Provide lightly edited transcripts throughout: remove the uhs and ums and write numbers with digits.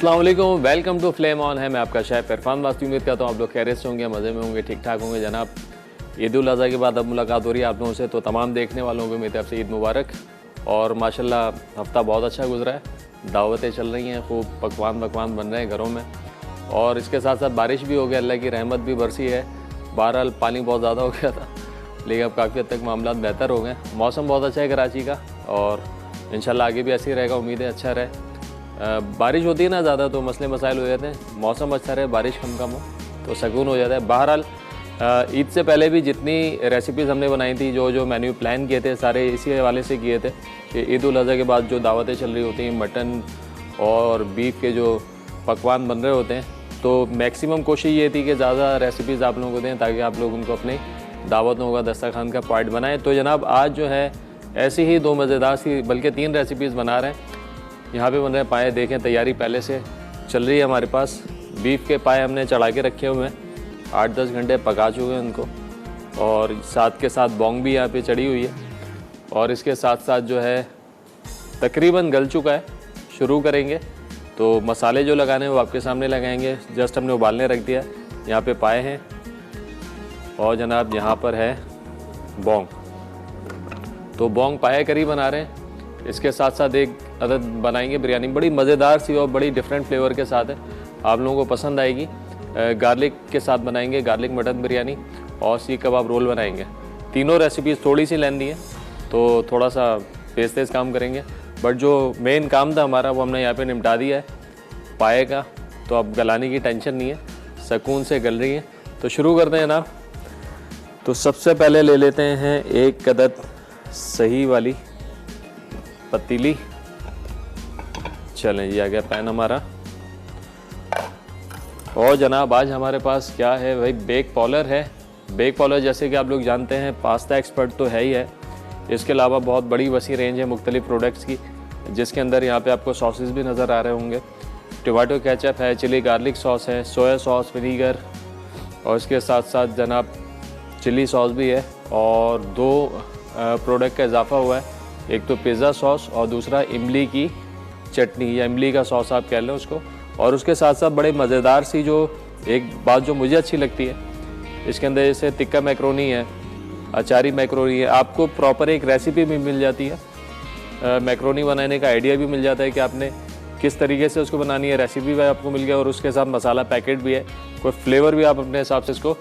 अस्सलाम वालेकुम, welcome to flame on है। मैं आपका शेफ इरफान वास्ती। उम्मीद करता हूँ आप लोग खैरियत से होंगे, मज़े में होंगे, ठीक ठाक होंगे। जनाब, ईद उल अज़हा के बाद अब मुलाकात हो रही है आप लोगों से, तो तमाम देखने वालों को मेरी तरफ से ईद मुबारक। और माशाल्लाह हफ़्ता बहुत अच्छा गुजरा है, दावतें चल रही हैं, खूब पकवान बन रहे हैं घरों में। और इसके साथ साथ बारिश भी हो गई, अल्लाह की रहमत भी बरसी है। बहरहाल पानी बहुत ज़्यादा हो गया था, लेकिन अब काफ़ी हद तक मामला बेहतर हो गए। मौसम बहुत अच्छा है कराची का, और इंशाल्लाह आगे भी ऐसे ही रहेगा, उम्मीद है अच्छा रहे। बारिश होती है ना ज़्यादा तो मसले मसाइल हो जाते हैं, मौसम अच्छा रहे, बारिश कम हो तो सुकून हो जाता है। बहरहाल ईद से पहले भी जितनी रेसिपीज़ हमने बनाई थी, जो मेन्यू प्लान किए थे, सारे इसी हवाले से किए थे कि ईद उल अज़हा के बाद जो दावतें चल रही होती हैं, मटन और बीफ के जो पकवान बन रहे होते हैं, तो मैक्सिमम कोशिश ये थी कि ज़्यादा रेसिपीज़ आप लोगों को दें ताकि आप लोग उनको अपनी दावतों का दस्तरखान का पार्ट बनाएं। तो जनाब आज जो है ऐसी ही दो मज़ेदार सी, बल्कि 3 रेसिपीज़ बना रहे हैं। यहाँ पे बन रहे हैं पाए, देखें तैयारी पहले से चल रही है हमारे पास। बीफ के पाए हमने चढ़ा के रखे हुए हैं, 8-10 घंटे पका चुके हैं उनको, और साथ के साथ बोंग भी यहाँ पे चढ़ी हुई है। और इसके साथ साथ जो है तकरीबन गल चुका है। शुरू करेंगे तो मसाले जो लगाने हैं वो आपके सामने लगाएंगे। जस्ट हमने उबालने रख दिया। यहाँ पे पाए हैं और जनाब यहाँ पर है बोंग। तो बोंग पाए करी बना रहे हैं। इसके साथ साथ एक अदद बनाएंगे बिरयानी, बड़ी मज़ेदार सी और बड़ी डिफरेंट फ्लेवर के साथ है, आप लोगों को पसंद आएगी। गार्लिक के साथ बनाएंगे, गार्लिक मटन बिरयानी, और सीख कबाब रोल बनाएंगे। तीनों रेसिपीज़ थोड़ी सी लेंदी है तो थोड़ा सा तेज़ काम करेंगे, बट जो मेन काम था हमारा वो हमने यहाँ पे निपटा दिया है पाए का। तो अब गलाने की टेंशन नहीं है, सुकून से गल रही है। तो शुरू करते हैं जनाब। तो सबसे पहले ले लेते हैं एक अदद सही वाली पतीली। चलें जी, आ गया पैन हमारा। और जनाब आज हमारे पास क्या है भाई, बेक पॉलर है। बेक पॉलर जैसे कि आप लोग जानते हैं पास्ता एक्सपर्ट तो है ही है, इसके अलावा बहुत बड़ी वसी रेंज है मुख्तलिफ प्रोडक्ट्स की, जिसके अंदर यहाँ पे आपको सॉसेस भी नज़र आ रहे होंगे। टोमेटो केचप है, चिली गार्लिक सॉस है, सोया सॉस, विनीगर, और इसके साथ साथ जनाब चिली सॉस भी है। और 2 प्रोडक्ट का इजाफा हुआ है, एक तो पिज़्ज़ा सॉस और दूसरा इमली की चटनी या इमली का सॉस आप कह लें उसको। और उसके साथ साथ बड़े मज़ेदार सी जो एक बात जो मुझे अच्छी लगती है, इसके अंदर जैसे टिक्का मैक्रोनी है, अचारी मैक्रोनी है, आपको प्रॉपर एक रेसिपी भी मिल जाती है। मैक्रोनी बनाने का आइडिया भी मिल जाता है कि आपने किस तरीके से उसको बनानी है, रेसिपी भी आपको मिल गया, और उसके साथ मसाला पैकेट भी है, कोई फ्लेवर भी आप अपने हिसाब से इसको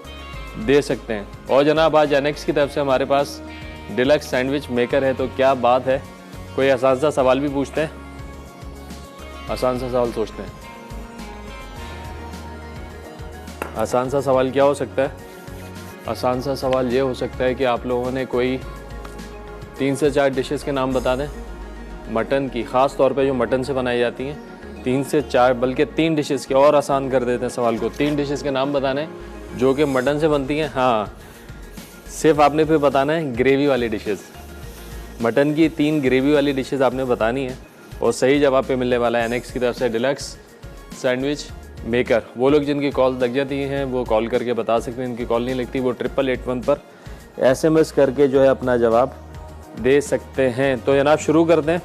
दे सकते हैं। और जनाब आज एनेक्स की तरफ से हमारे पास डिलक्स सैंडविच मेकर है। तो क्या बात है, कोई आसान सा सवाल भी पूछते हैं, आसान सा सवाल सोचते हैं। आसान सा सवाल क्या हो सकता है? आसान सा सवाल ये हो सकता है कि आप लोगों ने कोई 3 से 4 डिशेस के नाम बता दें मटन की, ख़ास तौर पे जो मटन से बनाई जाती हैं। 3 से 4 बल्कि 3 डिशेस के, और आसान कर देते हैं सवाल को। 3 डिशेस के नाम बताने जो कि मटन से बनती हैं। हाँ, सिर्फ आपने फिर बताना है ग्रेवी वाली डिशेस, मटन की 3 ग्रेवी वाली डिशेस आपने बतानी है। और सही जवाब पे मिलने वाला है एनेक्स की तरफ से डिलक्स सैंडविच मेकर। वो लोग जिनकी कॉल लग जाती हैं वो कॉल करके बता सकते हैं, इनकी कॉल नहीं लगती वो 8881 पर SMS करके जो है अपना जवाब दे सकते हैं। तो जनाब शुरू करते हैं,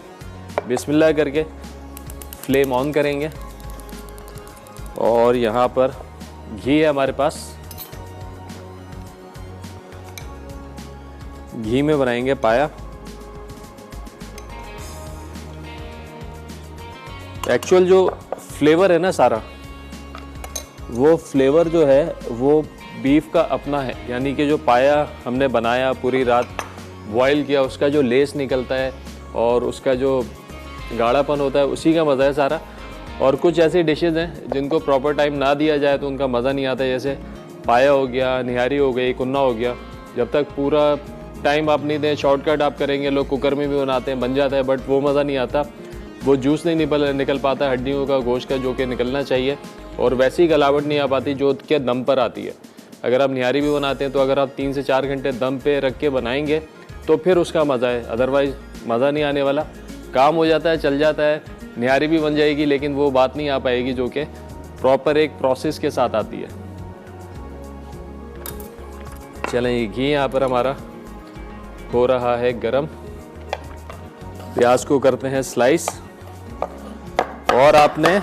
बिस्मिल्लाह करके फ्लेम ऑन करेंगे। और यहाँ पर घी है हमारे पास, घी में बनाएंगे पाया। एक्चुअल जो फ्लेवर है ना सारा, वो फ्लेवर जो है वो बीफ का अपना है, यानी कि जो पाया हमने बनाया, पूरी रात बॉयल किया, उसका जो लेस निकलता है और उसका जो गाढ़ापन होता है, उसी का मज़ा है सारा। और कुछ ऐसी डिशेज़ हैं जिनको प्रॉपर टाइम ना दिया जाए तो उनका मज़ा नहीं आता, जैसे पाया हो गया, निहारी हो गई, कुन्ना हो गया। जब तक पूरा टाइम आप नहीं दें, शॉर्टकट आप करेंगे, लोग कुकर में भी बनाते हैं, बन जाता है, बट वो मज़ा नहीं आता, वो जूस नहीं निकल पाता हड्डियों का, गोश्त का, जो कि निकलना चाहिए, और वैसी गलावट नहीं आ पाती जो के दम पर आती है। अगर आप निहारी भी बनाते हैं तो अगर आप 3 से 4 घंटे दम पे रख के बनाएंगे तो फिर उसका मज़ा है, अदरवाइज़ मज़ा नहीं आने वाला। काम हो जाता है, चल जाता है, निहारी भी बन जाएगी, लेकिन वो बात नहीं आ पाएगी जो कि प्रॉपर एक प्रोसेस के साथ आती है। चलें, घी यहाँ पर हमारा हो रहा है गरम। प्याज को करते हैं स्लाइस, और आपने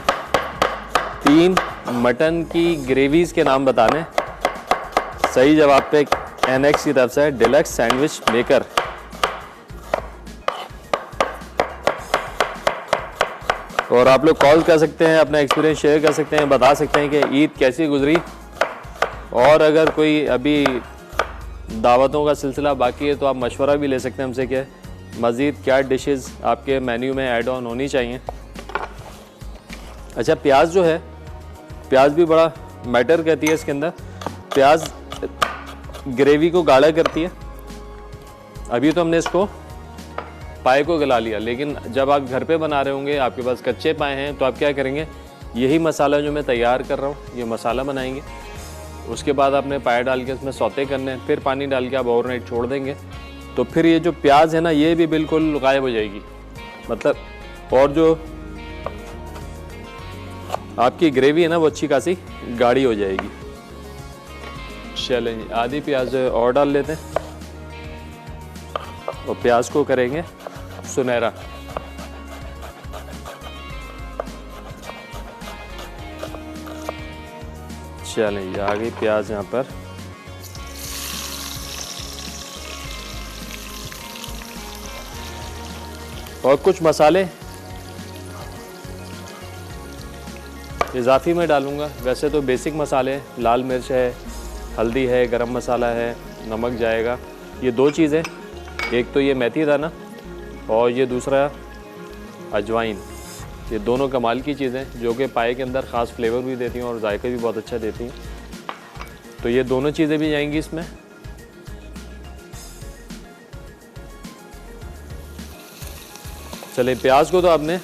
3 मटन की ग्रेवीज के नाम बताने। सही जवाब पे NX की तरफ से डिलक्स सैंडविच मेकर। और आप लोग कॉल कर सकते हैं, अपना एक्सपीरियंस शेयर कर सकते हैं, बता सकते हैं कि ईद कैसी गुजरी। और अगर कोई अभी दावतों का सिलसिला बाकी है तो आप मशवरा भी ले सकते हैं हमसे कि मज़ीद क्या डिशेस आपके मेन्यू में ऐड ऑन होनी चाहिए। अच्छा, प्याज जो है, प्याज भी बड़ा मैटर करती है इसके अंदर। प्याज ग्रेवी को गाढ़ा करती है। अभी तो हमने इसको पाए को गला लिया, लेकिन जब आप घर पे बना रहे होंगे, आपके पास कच्चे पाए हैं, तो आप क्या करेंगे, यही मसाला जो मैं तैयार कर रहा हूँ, ये मसाला बनाएंगे। उसके बाद आपने पाए डाल के इसमें सौते करने हैं, फिर पानी डाल के आप ओवरनाइट छोड़ देंगे, तो फिर ये जो प्याज है ना, ये भी बिल्कुल गायब हो जाएगी। मतलब और जो आपकी ग्रेवी है ना, वो अच्छी खासी गाढ़ी हो जाएगी। चलें, आधी प्याज और डाल लेते हैं और प्याज को करेंगे सुनहरा। चलें, ये आ गई प्याज यहाँ पर। और कुछ मसाले इजाफी में डालूंगा। वैसे तो बेसिक मसाले, लाल मिर्च है, हल्दी है, गरम मसाला है, नमक जाएगा। ये 2 चीज़ें, एक तो ये मेथी दाना और ये दूसरा अजवाइन। ये दोनों कमाल की चीज़ें जो कि पाए के अंदर ख़ास फ्लेवर भी देती हैं और जायका भी बहुत अच्छा देती हैं। तो ये दोनों चीज़ें भी जाएंगी इसमें। चले, प्याज को तो आपने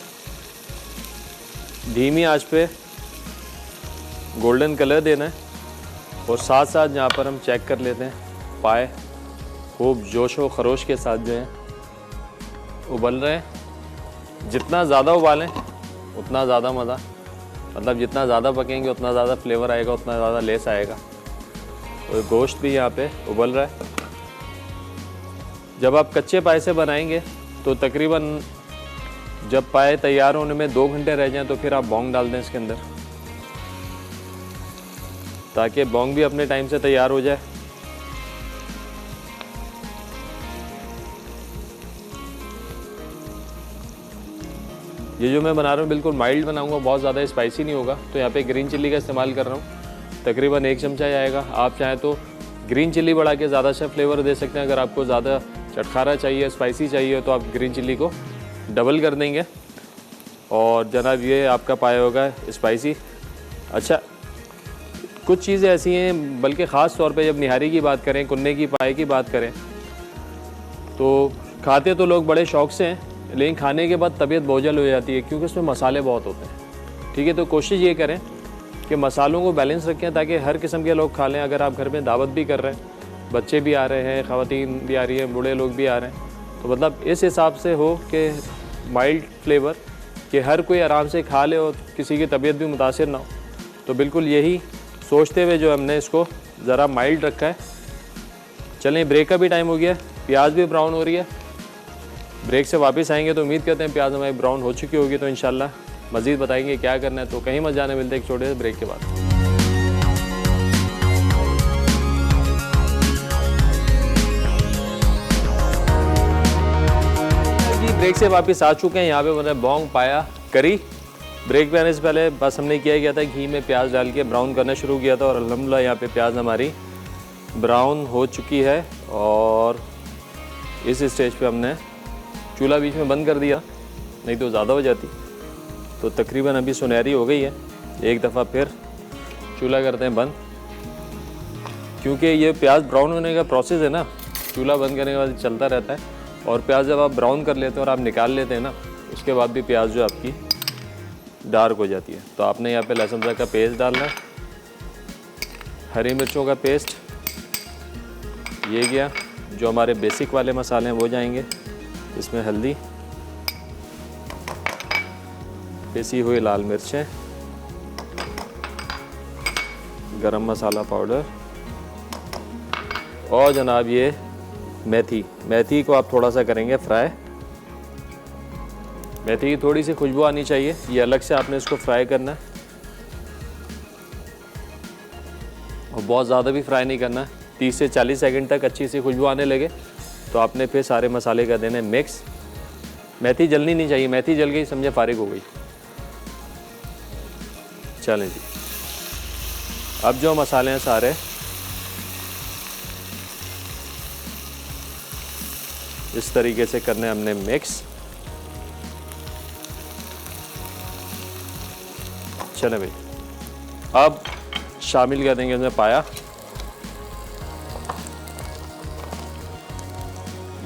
धीमी आंच पे गोल्डन कलर देना है और साथ साथ यहाँ पर हम चेक कर लेते हैं पाए खूब जोश व खरोश के साथ जो है उबल रहे हैं। जितना ज़्यादा उबालें उतना ज़्यादा मज़ा, मतलब जितना ज़्यादा पकेंगे उतना ज़्यादा फ्लेवर आएगा, उतना ज़्यादा लेस आएगा। और गोश्त भी यहाँ पे उबल रहा है। जब आप कच्चे पाए से बनाएंगे तो तकरीबन जब पाए तैयार होने में 2 घंटे रह जाएं तो फिर आप बॉन्ग डाल दें इसके अंदर, ताकि बॉन्ग भी अपने टाइम से तैयार हो जाए। ये जो मैं बना रहा हूँ बिल्कुल माइल्ड बनाऊंगा, बहुत ज़्यादा स्पाइसी नहीं होगा। तो यहाँ पे ग्रीन चिल्ली का इस्तेमाल कर रहा हूँ, तकरीबन 1 चमचा आएगा। आप चाहें तो ग्रीन चिल्ली बढ़ा के ज़्यादा अच्छा फ्लेवर दे सकते हैं। अगर आपको ज़्यादा चटखारा चाहिए, स्पाइसी चाहिए, तो आप ग्रीन चिल्ली को डबल कर देंगे। और जनाब ये आपका पाया होगा स्पाइसी। अच्छा, कुछ चीज़ें ऐसी हैं, बल्कि ख़ास तौर पे जब निहारी की बात करें, कुन्ने की पाए की बात करें, तो खाते तो लोग बड़े शौक़ से हैं, लेकिन खाने के बाद तबीयत बोझल हो जाती है क्योंकि उसमें मसाले बहुत होते हैं। ठीक है, तो कोशिश ये करें कि मसालों को बैलेंस रखें ताकि हर किस्म के लोग खा लें। अगर आप घर में दावत भी कर रहे हैं, बच्चे भी आ रहे हैं, ख़वातीन भी आ रही हैं, बूढ़े लोग भी आ रहे हैं, तो मतलब इस हिसाब से हो कि माइल्ड फ्लेवर, कि हर कोई आराम से खा ले और किसी की तबीयत भी मुतासिर ना हो। तो बिल्कुल यही सोचते हुए जो हमने इसको ज़रा माइल्ड रखा है। चलें, ब्रेक का भी टाइम हो गया, प्याज भी ब्राउन हो रही है। ब्रेक से वापस आएंगे तो उम्मीद करते हैं प्याज हमारी ब्राउन हो चुकी होगी, तो इंशाल्लाह मज़ीद बताएंगे क्या करना है। तो कहीं मत जाने, मिलते एक छोटे से ब्रेक के बाद। जी, ब्रेक से वापस आ चुके हैं। यहाँ पे मैंने बॉन्ग पाया करी। ब्रेक पे आने से पहले बस हमने किया गया था, घी में प्याज डाल के ब्राउन करना शुरू किया था और अल्हम्दुलिल्लाह यहाँ पे प्याज हमारी ब्राउन हो चुकी है। और इस स्टेज पे हमने चूल्हा बीच में बंद कर दिया, नहीं तो ज़्यादा हो जाती। तो तकरीबन अभी सुनहरी हो गई है। एक दफ़ा फिर चूल्हा करते हैं बंद, क्योंकि ये प्याज ब्राउन होने का प्रोसेस है ना, चूल्हा बंद करने के बाद चलता रहता है। और प्याज जब आप ब्राउन कर लेते हैं और आप निकाल लेते हैं ना, उसके बाद भी प्याज जो आपकी डार्क हो जाती है। तो आपने यहाँ पे लहसुन अदरक का पेस्ट डालना, हरी मिर्चों का पेस्ट, ये गया। जो हमारे बेसिक वाले मसाले हैं वो जाएंगे इसमें, हल्दी, पिसी हुई लाल मिर्चें, गरम मसाला पाउडर और जनाब ये मेथी को आप थोड़ा सा करेंगे फ्राई। मेथी की थोड़ी सी खुशबू आनी चाहिए, ये अलग से आपने इसको फ्राई करना है। और बहुत ज़्यादा भी फ्राई नहीं करना, 30 से 40 सेकंड तक अच्छी सी खुशबू आने लगे तो आपने फिर सारे मसाले कर देने मिक्स। मेथी जलनी नहीं चाहिए, मेथी जल गई समझे फारिग हो गई। चलें जी, अब जो मसाले हैं सारे इस तरीके से करने हमने मिक्स। चलें भाई, अब शामिल कर देंगे उसमें पाया।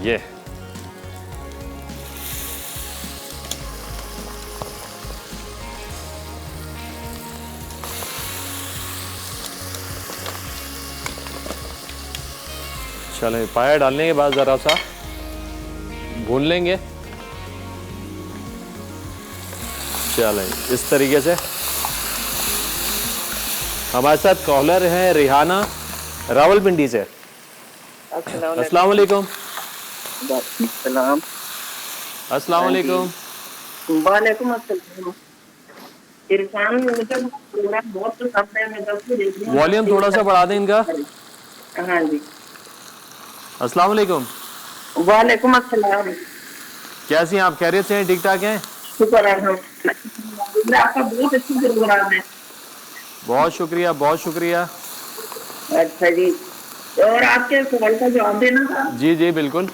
ये चलें, पाया डालने के बाद ज़रा सा भून लेंगे। चलें, इस तरीके से। हमारे साथ कॉलर है रिहाना रावलपिंडी से। अस्सलाम वालेकुम। अस्सलाम वालेकुम। वालेकुम अस्सलाम। इरफान, मुझे प्रोग्राम बहुत पसंद है, मैं कब से देख रही हूँ। वॉल्यूम थोड़ा सा बढ़ा दें इनका। हाँ जी। अस्सलाम वालेकुम। वालेकुम अस्सलाम। कैसी हैं आप? खैरियत से हैं? ठीक ठाक हैं? शुक्र है, आपका बहुत अच्छा प्रोग्राम है। बहुत शुक्रिया, बहुत शुक्रिया। अच्छा जी, और आपके सवाल का जवाब देना था। जी जी बिल्कुल।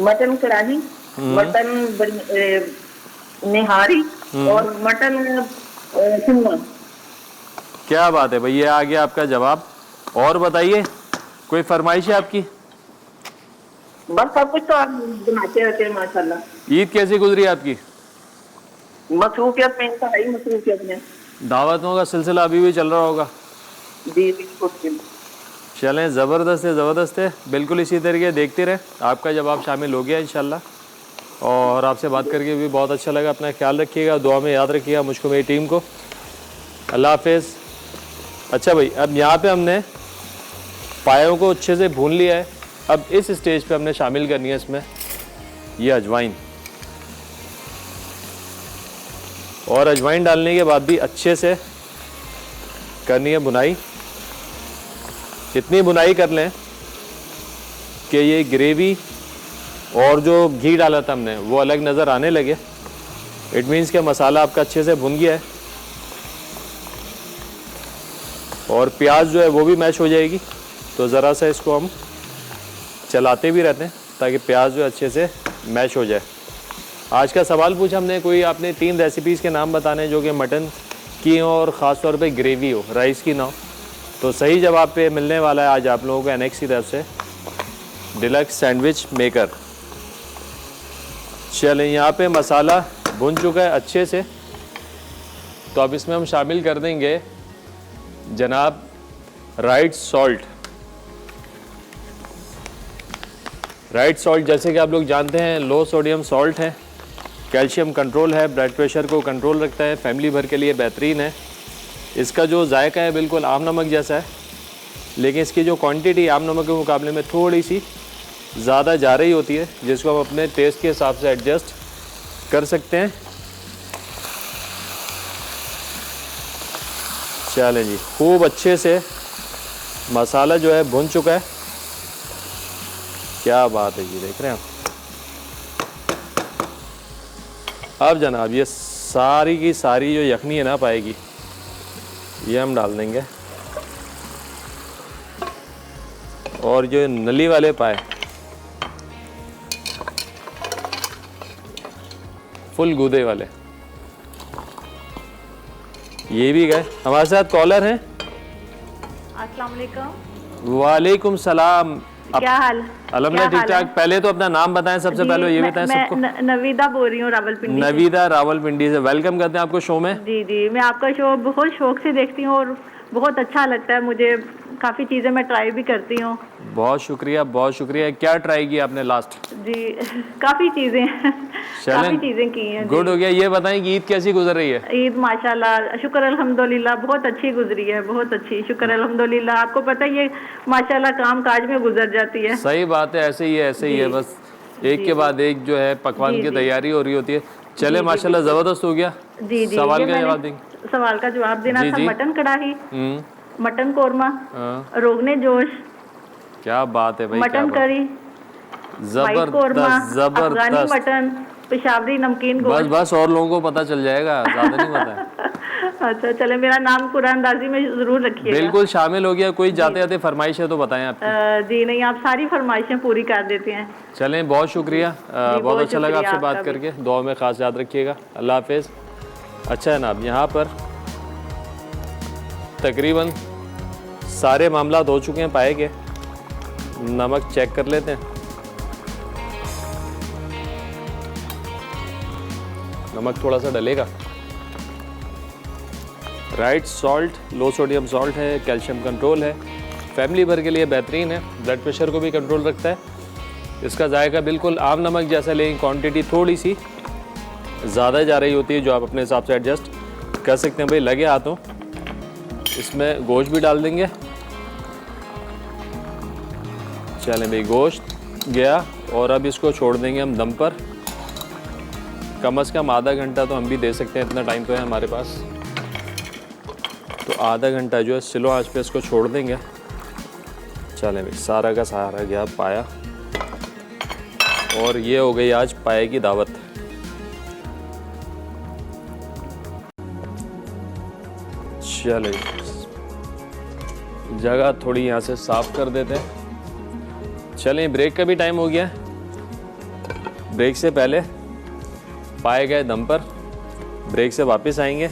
मटन कढ़ाई, मटन निहारी और मटन शिमला। क्या बात है भाई, ये आ गया आपका जवाब। और बताइए, कोई फरमाइश है आपकी? बस सब कुछ तो आप बनाते रहते हैं माशाल्लाह। ईद कैसी गुजरी आपकी? मसरूफियत में, इंतहाई मसरूफियत में। दावतों का सिलसिला अभी भी चल रहा होगा? जी बिल्कुल। चलें, ज़बरदस्त है, ज़बरदस्त है। बिल्कुल इसी तरीके देखते रहे। आपका जवाब शामिल हो गया इंशाल्लाह। और आपसे बात करके भी बहुत अच्छा लगा। अपना ख्याल रखिएगा, दुआ में याद रखिएगा मुझको, मेरी टीम को। अल्लाह हाफिज़। अच्छा भाई, अब यहाँ पे हमने पायों को अच्छे से भून लिया है। अब इस स्टेज पे हमने शामिल करनी है इसमें ये अजवाइन। और अजवाइन डालने के बाद भी अच्छे से करनी है बुनाई। इतनी बुनाई कर लें कि ये ग्रेवी और जो घी डाला था हमने वो अलग नज़र आने लगे। इट मीन्स कि मसाला आपका अच्छे से भुन गया है और प्याज जो है वो भी मैश हो जाएगी। तो ज़रा सा इसको हम चलाते भी रहते हैं ताकि प्याज जो अच्छे से मैश हो जाए। आज का सवाल पूछा हमने, कोई आपने 3 रेसिपीज़ के नाम बताने जो कि मटन की हो और ख़ास तौर पे ग्रेवी हो, राइस की ना हो। तो सही जवाब पे मिलने वाला है आज आप लोगों को एनेक्स की तरफ से डिलक्स सैंडविच मेकर। चलें, यहाँ पे मसाला भुन चुका है अच्छे से, तो अब इसमें हम शामिल कर देंगे जनाब राइट सॉल्ट। राइट सॉल्ट जैसे कि आप लोग जानते हैं लो सोडियम सॉल्ट है, कैल्शियम कंट्रोल है, ब्लड प्रेशर को कंट्रोल रखता है, फैमिली भर के लिए बेहतरीन है। इसका जो जायका है बिल्कुल आम नमक जैसा है, लेकिन इसकी जो क्वांटिटी आम नमक के मुकाबले में थोड़ी सी ज़्यादा जा रही होती है, जिसको हम अपने टेस्ट के हिसाब से एडजस्ट कर सकते हैं। चलें जी, खूब अच्छे से मसाला जो है भुन चुका है। क्या बात है, ये देख रहे हैं आप। अब जनाब ये सारी की सारी जो यखनी है ना पाएगी, ये हम डाल देंगे। और जो नली वाले पाए फुल गूदे वाले ये भी गए। हमारे साथ कॉलर हैं। अस्सलाम वालेकुम। वालेकुम सलाम। क्या हाल? अल्हम्दुलिल्लाह ठीक ठाक। पहले तो अपना नाम बताएं सबसे पहले, ये बताएं सबको। नवीदा बोल रही हूँ रावलपिंडी से। नवीदा रावलपिंडी से, वेलकम करते हैं आपको शो में। जी जी, मैं आपका शो बहुत शौक से देखती हूँ और बहुत अच्छा लगता है मुझे। काफ़ी चीज़ें मैं ट्राई भी करती हूँ। बहुत शुक्रिया, बहुत शुक्रिया। क्या ट्राई किया आपने लास्ट? जी काफ़ी चीज़ें काफ़ी चीज़ें की हैं। गुड हो गया। ये बताएं कि ईद कैसी गुजर रही है? ईद माशाल्लाह, शुक्र अल्हम्दुलिल्लाह, बहुत अच्छी गुजरी है, बहुत अच्छी, शुक्र अल्हम्दुलिल्लाह। आपको पता है ये माशाल्लाह काम काज में गुजर जाती है। सही बात है, ऐसे ही है, ऐसे ही है। बस एक के बाद एक जो है पकवान की तैयारी हो रही होती है। चले माशाल्लाह, ज़बरदस्त हो गया। जी जी, सवाल का जवाब देंगे। सवाल का जवाब देना था। मटन कढ़ाई मटन कोरमा, हाँ, रोगने जोश, क्या बात है भाई, क्या मटन बात। करी, वाइट कोरमा, जबरदस्त अफगानी जबरदस्त। मटन, पेशावरी नमकीन बस गोश्त। बस और लोगों को पता चल जाएगा, ज्यादा नहीं पता है। अच्छा चले, मेरा नाम कुरानदाजी में जरूर रखिएगा। बिल्कुल शामिल हो गया। कोई जाते जाते फरमाइश है तो बताएं आपकी। जी नहीं, आप सारी फरमाइशें पूरी कर देते हैं। चलें, बहुत शुक्रिया। बहुत बहुत अच्छा लगा शुक्रिया आपसे बात आपका भी। करके। दुआ में ख़ास याद रखिएगा। अल्लाह हाफिज़। अच्छा है ना, अब यहाँ पर तकरीबन सारे मामला हो चुके हैं पाए के। नमक चेक कर लेते हैं। नमक थोड़ा सा डलेगा। राइट सॉल्ट, लो सोडियम सॉल्ट है, कैल्शियम कंट्रोल है, फैमिली भर के लिए बेहतरीन है, ब्लड प्रेशर को भी कंट्रोल रखता है। इसका जायका बिल्कुल आम नमक जैसा, लेकिन क्वांटिटी थोड़ी सी ज़्यादा जा रही होती है, जो आप अपने हिसाब से एडजस्ट कर सकते हैं। भाई लगे हाथों इसमें गोश्त भी डाल देंगे। चलें भाई, गोश्त गया और अब इसको छोड़ देंगे हम दम पर। कम से कम आधा घंटा तो हम भी दे सकते हैं, इतना टाइम तो है हमारे पास। तो आधा घंटा जो है स्लो आंच पे इसको छोड़ देंगे। चलें भाई, सारा का सारा गया पाया, और ये हो गई आज पाए की दावत। चले, जगह थोड़ी यहाँ से साफ कर देते हैं। चलें, ब्रेक का भी टाइम हो गया है। ब्रेक से पहले पाए गए दम पर, ब्रेक से वापस आएंगे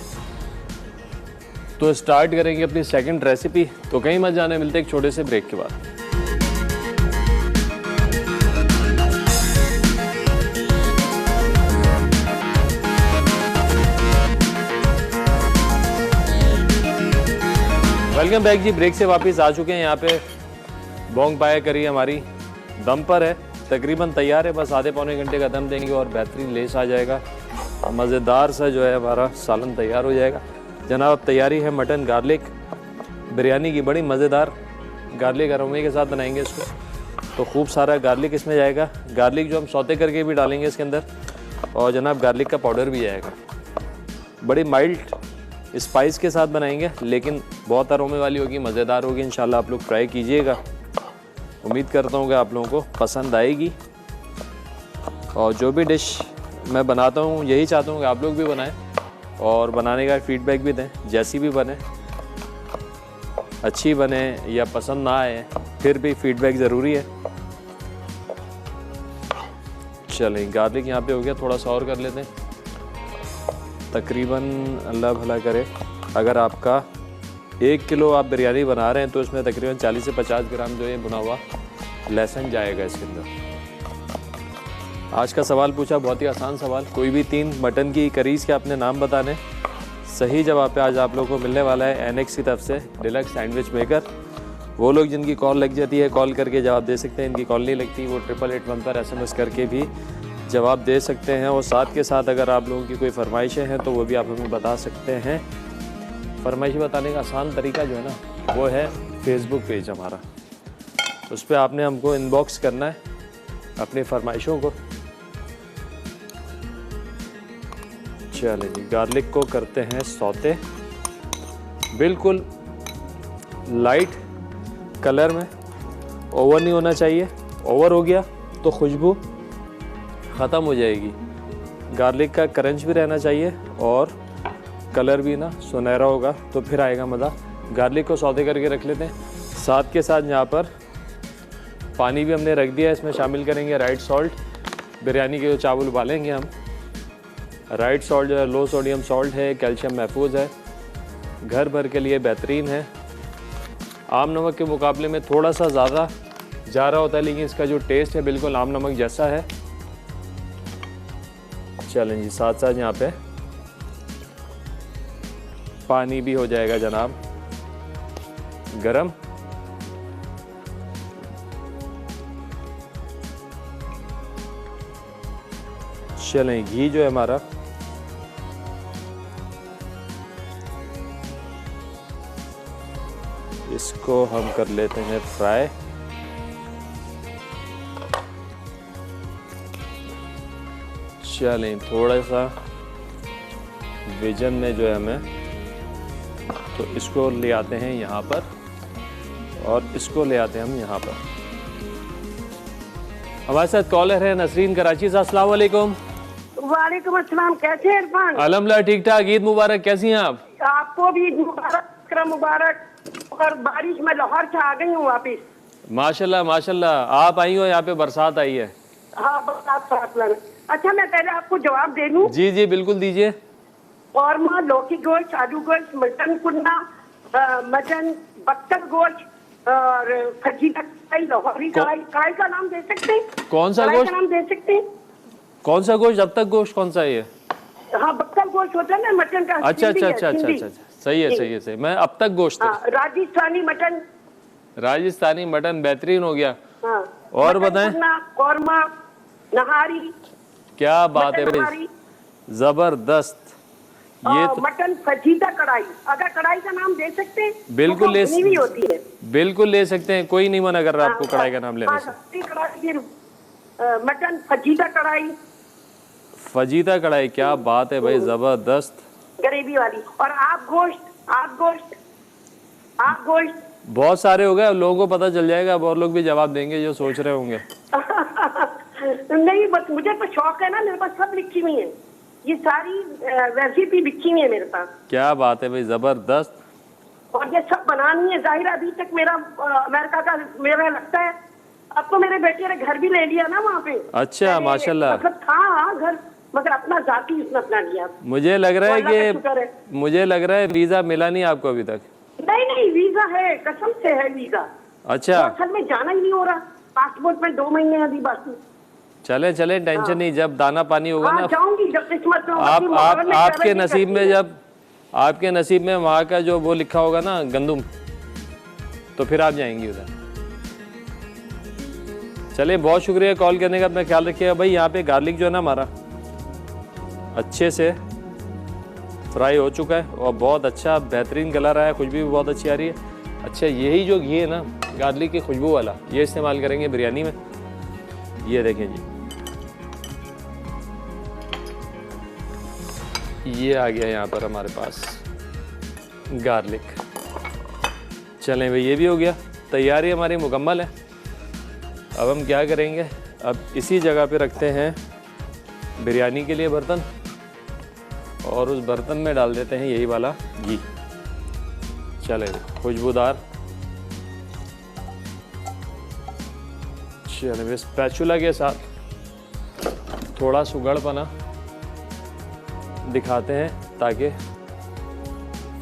तो स्टार्ट करेंगे अपनी सेकंड रेसिपी। तो कहीं मत जाने, मिलते एक छोटे से ब्रेक के बाद। वेलकम बैक जी। ब्रेक से वापस आ चुके हैं। यहाँ पे बोंग पाया करी हमारी दम पर है, तकरीबन तैयार है। बस आधे पौने घंटे का दम देंगे और बेहतरीन लेस आ जाएगा। मज़ेदार सा जो है हमारा सालन तैयार हो जाएगा। जनाब अब तैयारी है मटन गार्लिक बिरयानी की। बड़ी मज़ेदार गार्लिक अरोमे के साथ बनाएंगे इसको। तो खूब सारा गार्लिक इसमें जाएगा। गार्लिक जो हम सौते करके भी डालेंगे इसके अंदर, और जनाब गार्लिक का पाउडर भी जाएगा। बड़ी माइल्ड स्पाइस के साथ बनाएंगे, लेकिन बहुत अरोमे वाली होगी, मज़ेदार होगी। इंशाल्लाह आप लोग ट्राई कीजिएगा। उम्मीद करता हूँ कि आप लोगों को पसंद आएगी। और जो भी डिश मैं बनाता हूँ, यही चाहता हूँ कि आप लोग भी बनाएं और बनाने का फीडबैक भी दें। जैसी भी बने, अच्छी बने या पसंद ना आए, फिर भी फीडबैक ज़रूरी है। चलें, गार्लिक यहाँ पे हो गया, थोड़ा सा और कर लेते हैं। तकरीबन अल्लाह भला करे, अगर आपका 1 किलो आप बिरयानी बना रहे हैं तो इसमें तकरीबन 40 से 50 ग्राम जो है भुना हुआ लहसुन जाएगा इसके अंदर। आज का सवाल पूछा, बहुत ही आसान सवाल। कोई भी 3 मटन की करीज़ के अपने नाम बताने। सही जवाब पे आज आप लोगों को मिलने वाला है एनेक्स की तरफ से डिलक्स सैंडविच मेकर। वो लोग जिनकी कॉल लग जाती है, कॉल करके जवाब दे सकते हैं। इनकी कॉल नहीं लगती, वो 8881 पर SMS करके भी जवाब दे सकते हैं। और साथ के साथ अगर आप लोगों की कोई फरमाइशें हैं तो वो भी आप हमें बता सकते हैं। फरमाइश बताने का आसान तरीका जो है ना, वो है फेसबुक पेज हमारा। उस पर आपने हमको इनबॉक्स करना है अपनी फरमाइशों को। चलिए जी, गार्लिक को करते हैं सौते, बिल्कुल लाइट कलर में। ओवर नहीं होना चाहिए, ओवर हो गया तो खुशबू ख़त्म हो जाएगी। गार्लिक का क्रंच भी रहना चाहिए और कलर भी ना सुनहरा होगा तो फिर आएगा मज़ा। गार्लिक को सौते करके रख लेते हैं। साथ के साथ यहाँ पर पानी भी हमने रख दिया है, इसमें शामिल करेंगे राइट सॉल्ट। बिरयानी के जो चावल उबालेंगे हम, राइट सॉल्ट जो है लो सोडियम सॉल्ट है, कैल्शियम महफूज है, घर भर के लिए बेहतरीन है। आम नमक के मुकाबले में थोड़ा सा ज़्यादा जा रहा होता है, लेकिन इसका जो टेस्ट है बिल्कुल आम नमक जैसा है। चलें जी, साथ साथ यहाँ पे पानी भी हो जाएगा जनाब गरम। चलें, घी जो है हमारा इसको हम कर लेते हैं फ्राई। चलें, थोड़ा सा विजन में जो है हमें तो इसको ले आते हैं यहाँ पर और इसको ले आते हैं हम यहाँ पर। हमारे साथ कॉलर है नसरीन कराची से। अस्सलाम वालेकुम। वालेकुम अस्सलाम। कैसे हैं इरफान? अल्हम्दुलिल्लाह ठीक ठाक। ईद मुबारक। कैसी हैं आप? आपको भी ईद मुबारक, इकराम मुबारक। और बारिश में लाहौर से आ गई हूँ वापिस। माशाल्लाह माशाल्लाह। आप आई हो, यहाँ पे बरसात आई है। हाँ बरसात साथ लगा। अच्छा मैं पहले आपको जवाब दे दूँ। जी जी बिल्कुल दीजिए। कौरमा, लौकी गोश्त, आलू गोश्त, मटन कुन्ना, मटन बत्तख गोश्त और खजीरा कढ़ाई, लाहौरी कढ़ाई। कढ़ाई का नाम दे सकते हैं? कौन सा कढ़ाई गोश्त? का नाम दे सकते हैं? कौन सा गोश्त? अब तक गोश्त कौन सा है ये? हाँ बत्तख गोश्त होता है ना मटन का। अच्छा सिंधी अच्छा है, अच्छा अच्छा सिंधी। अच्छा। सही है सही है सही। मैं अब तक गोश्त है। हाँ, राजस्थानी मटन। राजस्थानी मटन बेहतरीन हो गया। हाँ, और मटन बताएं। कुन्ना, कौरमा, नहारी। क्या बात है मटन भाई, नहारी। जबरदस्त। ये तो मटन फजीदा कढ़ाई। अगर कढ़ाई का नाम दे सकते हैं? बिल्कुल ले भी होती है। बिल्कुल ले सकते हैं, कोई नहीं मना कर रहा आपको कढ़ाई का नाम लेने हाँ, से। सब्जी कढ़ाई, फिर मटन फजीदा कढ़ाई, फजीदा कढ़ाई, क्या बात है भाई, जबरदस्त। ग्रेवी वाली। और आप गोश्त, आप गोश्त बहुत सारे हो गए, अब लोगों को पता चल जाएगा। अब और लोग भी जवाब देंगे जो सोच रहे होंगे। नहीं बस मुझे तो शौक है ना, मेरे पास सब लिखी हुई है। ये सारी रेसिपी लिखी हुई है मेरे पास। क्या बात है भाई, जबरदस्त। और ये सब बनानी है। जाहिर अभी तक मेरा अमेरिका का मेरा लगता है। अब तो मेरे बेटे ने घर भी ले लिया ना वहाँ पे। अच्छा माशाल्लाह। मतलब था घर, मगर अपना जाती उसने अपना लिया। मुझे लग रहा है अल्लाह का शुक्र है। कि मुझे लग रहा है वीजा मिला नहीं आपको अभी तक। नहीं वीजा है, कसम से है वीजा। अच्छा तो असल में जाना ही नहीं हो रहा। पासपोर्ट में 2 महीने अभी बाकी। चले चले, टेंशन नहीं, जब दाना पानी होगा हाँ ना। जाऊंगी जब किस्मत में होगा। आप फिर मुहर्रम में आपके travel नहीं नसीब में, करती है। जब आपके नसीब में वहाँ का जो वो लिखा होगा ना गंदुम, तो फिर आप जाएंगी उधर। चलिए बहुत शुक्रिया कॉल करने का, अपना ख्याल रखिएगा भाई। यहाँ पे गार्लिक जो है ना हमारा अच्छे से फ्राई हो चुका है और बहुत अच्छा बेहतरीन कलर आया है, खुशबू भी बहुत अच्छी आ रही है। अच्छा यही जो घी है ना गार्लिक की खुशबू वाला, ये इस्तेमाल करेंगे बिरयानी में। ये देखें जी, ये आ गया यहाँ पर हमारे पास गार्लिक। चलें भाई, ये भी हो गया, तैयारी हमारी मुकम्मल है। अब हम क्या करेंगे, अब इसी जगह पे रखते हैं बिरयानी के लिए बर्तन और उस बर्तन में डाल देते हैं यही वाला घी। चले खुशबूदार। चले स्पैचुला के साथ थोड़ा सुगड़पना दिखाते हैं ताकि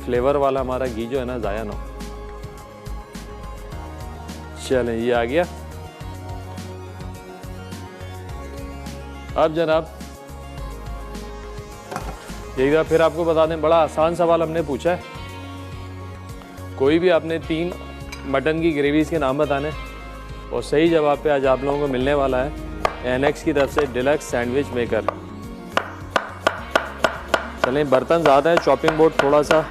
फ्लेवर वाला हमारा घी जो है ना ज़ाया ना हो। चलें ये आ गया। अब जनाब एक बार फिर आपको बता दें, बड़ा आसान सवाल हमने पूछा है। कोई भी आपने 3 मटन की ग्रेवीज के नाम बताने और सही जवाब पे आज आप लोगों को मिलने वाला है एनएक्स की तरफ से डिलक्स सैंडविच मेकर। चलें बर्तन ज़्यादा है, चॉपिंग बोर्ड थोड़ा सा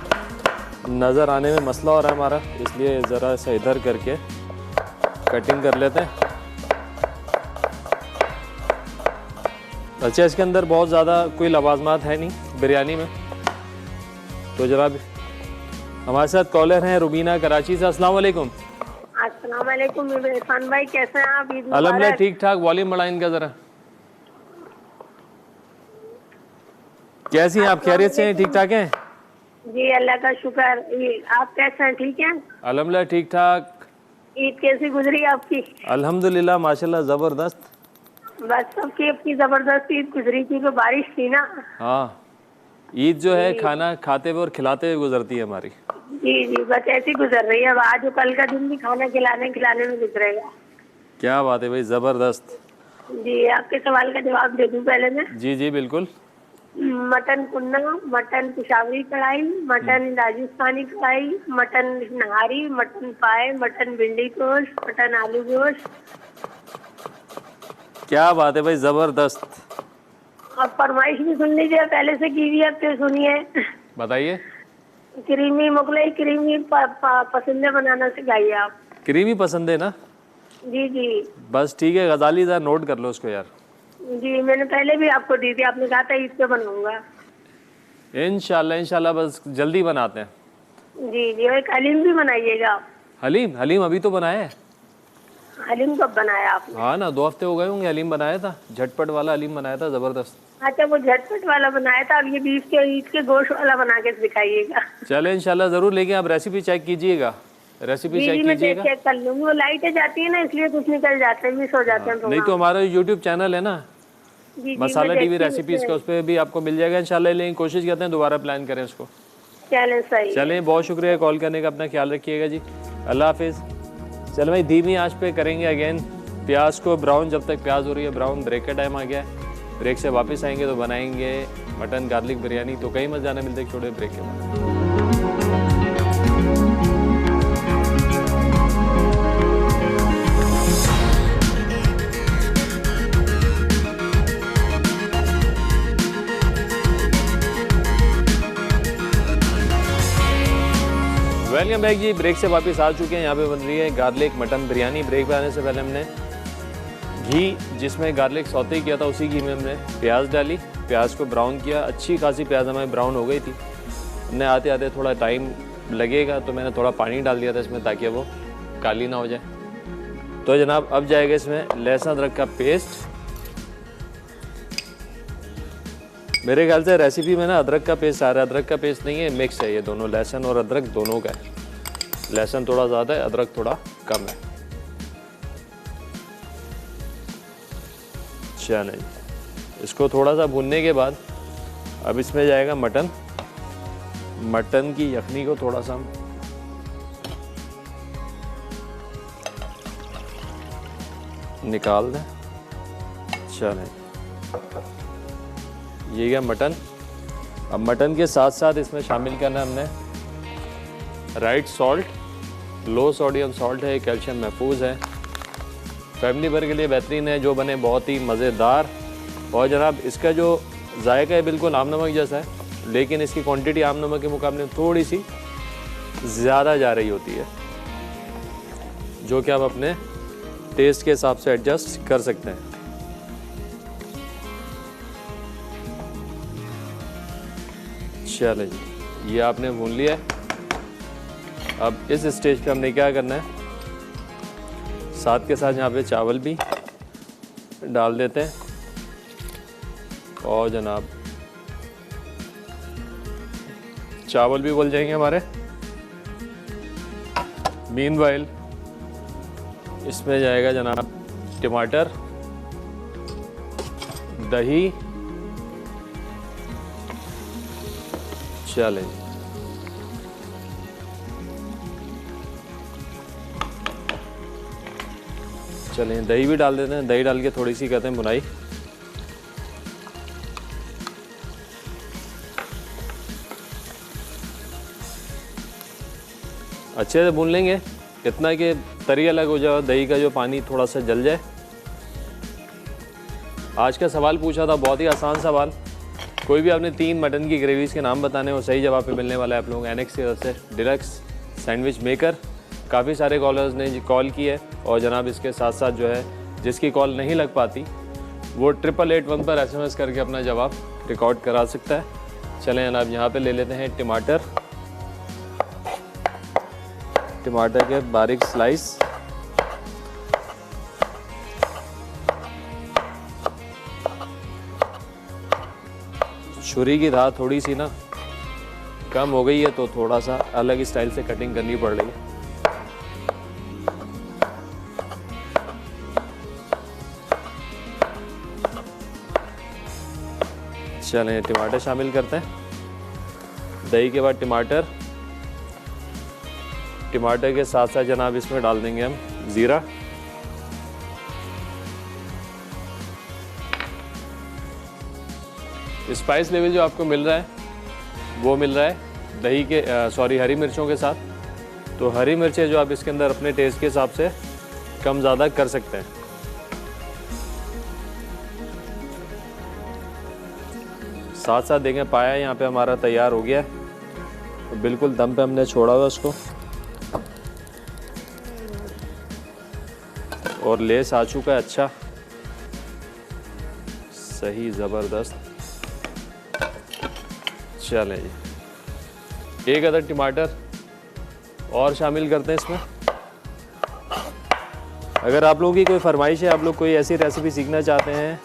नज़र आने में मसला हो रहा है हमारा, इसलिए ज़रा सा इधर करके कटिंग कर लेते हैं। अच्छा इसके अंदर बहुत ज़्यादा कोई लवाजमात है नहीं बिरयानी में। तो जनाब हमारे साथ कॉलर हैं रुबीना कराची से। अस्सलाम वालेकुम। अस्सलाम वालेकुम इरफान भाई, कैसे हैं आप? ईद अल्हम्दुलिल्लाह मुबारक। ठीक ठाक। वॉल्यूम बढ़ाएं इनका ज़रा। कैसी हैं आप, खैरियत से हैं, ठीक ठाक हैं? जी अल्लाह का शुक्र। आप कैसे हैं, ठीक हैं? अल्हम्दुलिल्लाह ठीक ठाक। ईद कैसी गुजरी आपकी? अल्हम्दुलिल्लाह माशाल्लाह ज़बरदस्त। बस सबकी अपनी जबरदस्त ईद गुजरी थी, तो बारिश थी ना। हाँ ईद जो है खाना खाते हुए और खिलाते हुए गुजरती है हमारी। जी बस ऐसी गुजर रही है। अब आज कल का दिन भी खाना खिलाने में गुजरेगा। क्या बात है भाई, ज़बरदस्त। जी आपके सवाल का जवाब दे दूं पहले मैं? जी जी बिल्कुल। मटन कुन्ना, मटन पिशावरी कढ़ाई, मटन राजस्थानी कढ़ाई, मटन नहारी, मटन पाए, मटन भिंडी गोश्त, मटन आलू गोश्त। क्या बात है भाई, ज़बरदस्त। अब फरमाइश भी सुन लीजिए, पहले से की हुई है, फिर सुनिए। बताइए। क्रीमी मुगलई क्रीमी पसंदे बनाना सिखाइए आप। क्रीमी पसंद है ना? जी बस ठीक है, गजाली ज़रा नोट कर लो उसको यार। जी मैंने पहले भी आपको दी थी, आपने कहा था ईद पे बनवाऊंगा। इंशाल्लाह इंशाल्लाह, बस जल्दी बनाते हैं। जी जी, और एक हलीम भी बनाइएगा आप। हलीम? हलीम अभी तो बनाया है। हलीम कब बनाया आपने? हाँ ना, 2 हफ्ते हो गए होंगे। हलीम बनाया था, झटपट वाला हलीम बनाया था, ज़बरदस्त। अच्छा, वो झटपट वाला बनाया था, अब ये बीफ के ईद के गोश्त वाला बना के दिखाइएगा। चले इंशाल्लाह ज़रूर, लेकिन आप रेसिपी चेक कीजिएगा, रेसिपी जी चेक जी, मैं कीजिएगा। चेक कर लूंगी। वो लाइटें जाती है ना, इसलिए कुछ निकल जाते हैं, मिस हो जाते हैं नहीं प्रोग्राम। तो हमारा यूट्यूब चैनल है ना, जी जी, मसाला मैं टीवी देखती हूँ रेसिपीज़ का, उसमें। उस पर भी आपको मिल जाएगा इंशाल्लाह। लेकिन कोशिश करते हैं दोबारा प्लान करें उसको। चलें, सही है। चलें, बहुत शुक्रिया कॉल करने का, अपना ख्याल रखिएगा जी, अल्लाह हाफिज़। चलो भाई, धीमी आंच पे करेंगे अगेन प्याज को ब्राउन, जब तक प्याज हो रही है ब्राउन। ब्रेक का टाइम आ गया है, ब्रेक से वापस आएंगे तो बनाएंगे मटन गार्लिक बिरयानी। तो कहीं मत जाना, मिलते हैं छोटे ब्रेक के बाद। वेलकम बैक जी, ब्रेक से वापस आ चुके हैं। यहाँ पे बन रही है गार्लिक मटन बिरयानी। ब्रेक पे आने से पहले हमने घी, जिसमें गार्लिक सौते किया था, उसी घी में हमने प्याज डाली, प्याज को ब्राउन किया। अच्छी खासी प्याज हमारी ब्राउन हो गई थी। हमने आते आते थोड़ा टाइम लगेगा तो मैंने थोड़ा पानी डाल दिया था इसमें, ताकि वो काली ना हो जाए। तो जनाब अब जाएगा इसमें लहसुन अदरक का पेस्ट। मेरे ख्याल से रेसिपी में ना अदरक का पेस्ट आ रहा है, अदरक का पेस्ट नहीं है, मिक्स है ये दोनों, लहसुन और अदरक दोनों का है। लहसुन थोड़ा ज़्यादा है, अदरक थोड़ा कम है। चलिए, इसको थोड़ा सा भूनने के बाद अब इसमें जाएगा मटन। मटन की यखनी को थोड़ा सा हम निकाल दें। चलें, ये गया मटन। अब मटन के साथ साथ इसमें शामिल करना हमने राइट सॉल्ट, लो सोडियम सॉल्ट है, कैल्शियम महफूज है, फैमिली भर के लिए बेहतरीन है, जो बने बहुत ही मज़ेदार। और जनाब इसका जो जायका है बिल्कुल आम नमक जैसा है, लेकिन इसकी क्वांटिटी आम नमक के मुकाबले थोड़ी सी ज़्यादा जा रही होती है, जो कि आप अपने टेस्ट के हिसाब से एडजस्ट कर सकते हैं। चलें जी, ये आपने भून लिया है। अब इस स्टेज पे हमने क्या करना है, साथ के साथ यहाँ पे चावल भी डाल देते हैं। और जनाब चावल भी उबल जाएंगे हमारे। मीनवाइल इसमें जाएगा जनाब टमाटर, दही। चलें, चलें दही भी डाल देते हैं। दही डाल के थोड़ी सी करते हैं भुनाई। अच्छे से भून लेंगे, इतना कि तरी अलग हो जाए, दही का जो पानी थोड़ा सा जल जाए। आज का सवाल पूछा था, बहुत ही आसान सवाल। कोई भी आपने 3 मटन की ग्रेवीज़ के नाम बताने, वो सही जवाब पे मिलने वाला है आप लोगों को एनेक्स की तरफ से डिलक्स सैंडविच मेकर। काफ़ी सारे कॉलर्स ने कॉल की है, और जनाब इसके साथ साथ जो है जिसकी कॉल नहीं लग पाती वो 8881 पर SMS करके अपना जवाब रिकॉर्ड करा सकता है। चलें जनाब, यहाँ पे ले लेते हैं टमाटर। टमाटर के बारीक स्लाइस। छुरी की धार थोड़ी सी ना कम हो गई है, तो थोड़ा सा अलग स्टाइल से कटिंग करनी पड़ रही है। चलें टमाटर शामिल करते हैं। दही के बाद टमाटर, टमाटर के साथ साथ जनाब इसमें डाल देंगे हम ज़ीरा। स्पाइस लेवल जो आपको मिल रहा है वो मिल रहा है दही के हरी मिर्चों के साथ। तो हरी मिर्चें जो आप इसके अंदर अपने टेस्ट के हिसाब से कम ज़्यादा कर सकते हैं। साथ साथ देखें पाया यहाँ पे हमारा तैयार हो गया है, तो बिल्कुल दम पे हमने छोड़ा हुआ उसको, और लेस आ चुका है अच्छा सही ज़बरदस्त। चलें जी, 1 अदद टमाटर और शामिल करते हैं इसमें। अगर आप लोगों की कोई फरमाइश है, आप लोग कोई ऐसी रेसिपी सीखना चाहते हैं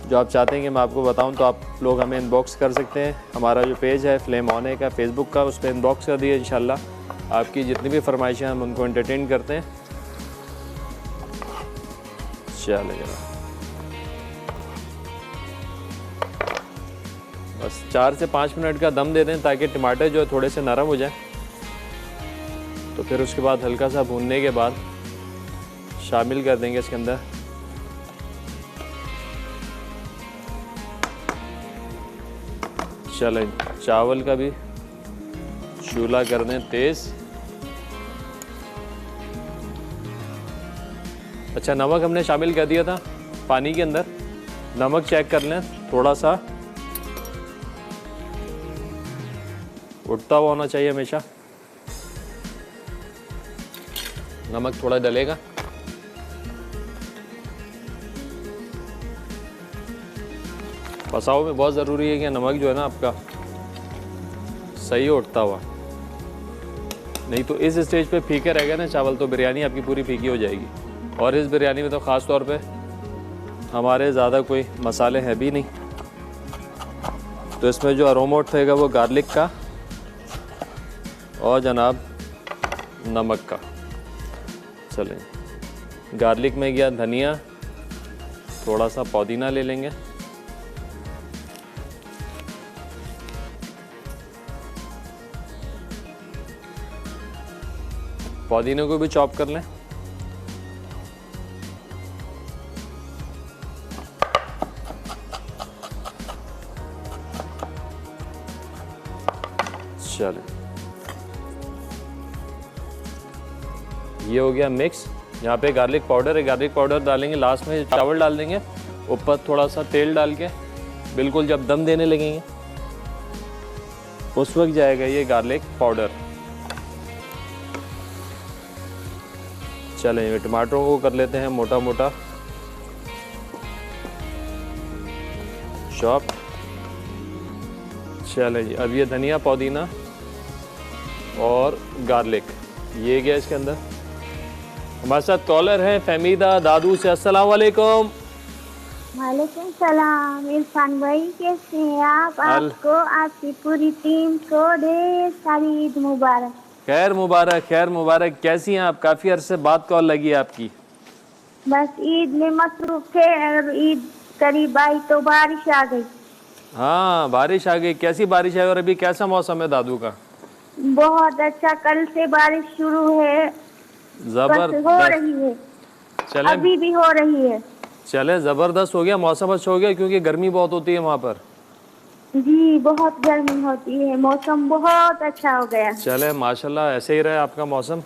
जो आप चाहते हैं कि मैं आपको बताऊं, तो आप लोग हमें इनबॉक्स कर सकते हैं। हमारा जो पेज है फ्लेम ऑन है का फेसबुक का, उस पर इनबॉक्स कर दिए। इंशाल्लाह आपकी जितनी भी फरमाइशें हम उनको एंटरटेन करते हैं। चलेगा, बस 4 से 5 मिनट का दम दे दें ताकि टमाटर जो है थोड़े से नरम हो जाए। तो फिर उसके बाद हल्का सा भूनने के बाद शामिल कर देंगे इसके अंदर चलें चावल का भी चूल्हा कर दें तेज़। अच्छा, नमक हमने शामिल कर दिया था पानी के अंदर, नमक चेक कर लें, थोड़ा सा उठता हुआ होना चाहिए हमेशा, नमक थोड़ा डलेगा। पसाव में बहुत ज़रूरी है कि नमक जो है ना आपका सही उठता हुआ, नहीं तो इस स्टेज पे फीके रह गए ना चावल तो बिरयानी आपकी पूरी फीकी हो जाएगी। और इस बिरयानी में तो ख़ास तौर पे हमारे ज़्यादा कोई मसाले हैं भी नहीं, तो इसमें जो अरोमा उठेगा वो गार्लिक का और जनाब नमक का। चलें, गार्लिक में गया धनिया, थोड़ा सा पुदीना ले लेंगे, पुदीने को भी चॉप कर लें। चलें, ये हो गया मिक्स। यहाँ पे गार्लिक पाउडर है, गार्लिक पाउडर डालेंगे लास्ट में, चावल डाल देंगे ऊपर थोड़ा सा तेल डाल के, बिल्कुल जब दम देने लगेंगे उस वक्त जाएगा ये गार्लिक पाउडर। चलें, ये टमाटरों को कर लेते हैं मोटा मोटा चॉप। चलें जी, अब ये धनिया पुदीना और गार्लिक ये गया इसके अंदर। हमारे साथ कॉलर हैं फहमीदा दादू से। अस्सलाम वालेकुम। वालेकुम सलाम। इरफान भाई कैसे हैं आप? आपको, आपकी पूरी टीम को ढेर सारी ईद मुबारक। खैर मुबारक, खैर मुबारक। कैसी हैं आप? काफ़ी अरसे बाद कॉल लगी है आपकी। बस ईद में मसरूफ थे और ईद करीब आई तो बारिश आ गई। हाँ, बारिश आ गई। कैसी बारिश है और अभी कैसा मौसम है दादू का? बहुत अच्छा, कल से बारिश शुरू है, जबरदस्त हो रही है, चले अभी भी हो रही है। चले, ज़बरदस्त हो गया, मौसम अच्छा हो गया क्योंकि गर्मी बहुत होती है वहाँ पर। जी, बहुत गर्मी होती है, मौसम बहुत अच्छा हो गया। चले माशाल्लाह, ऐसे ही रहे आपका मौसम।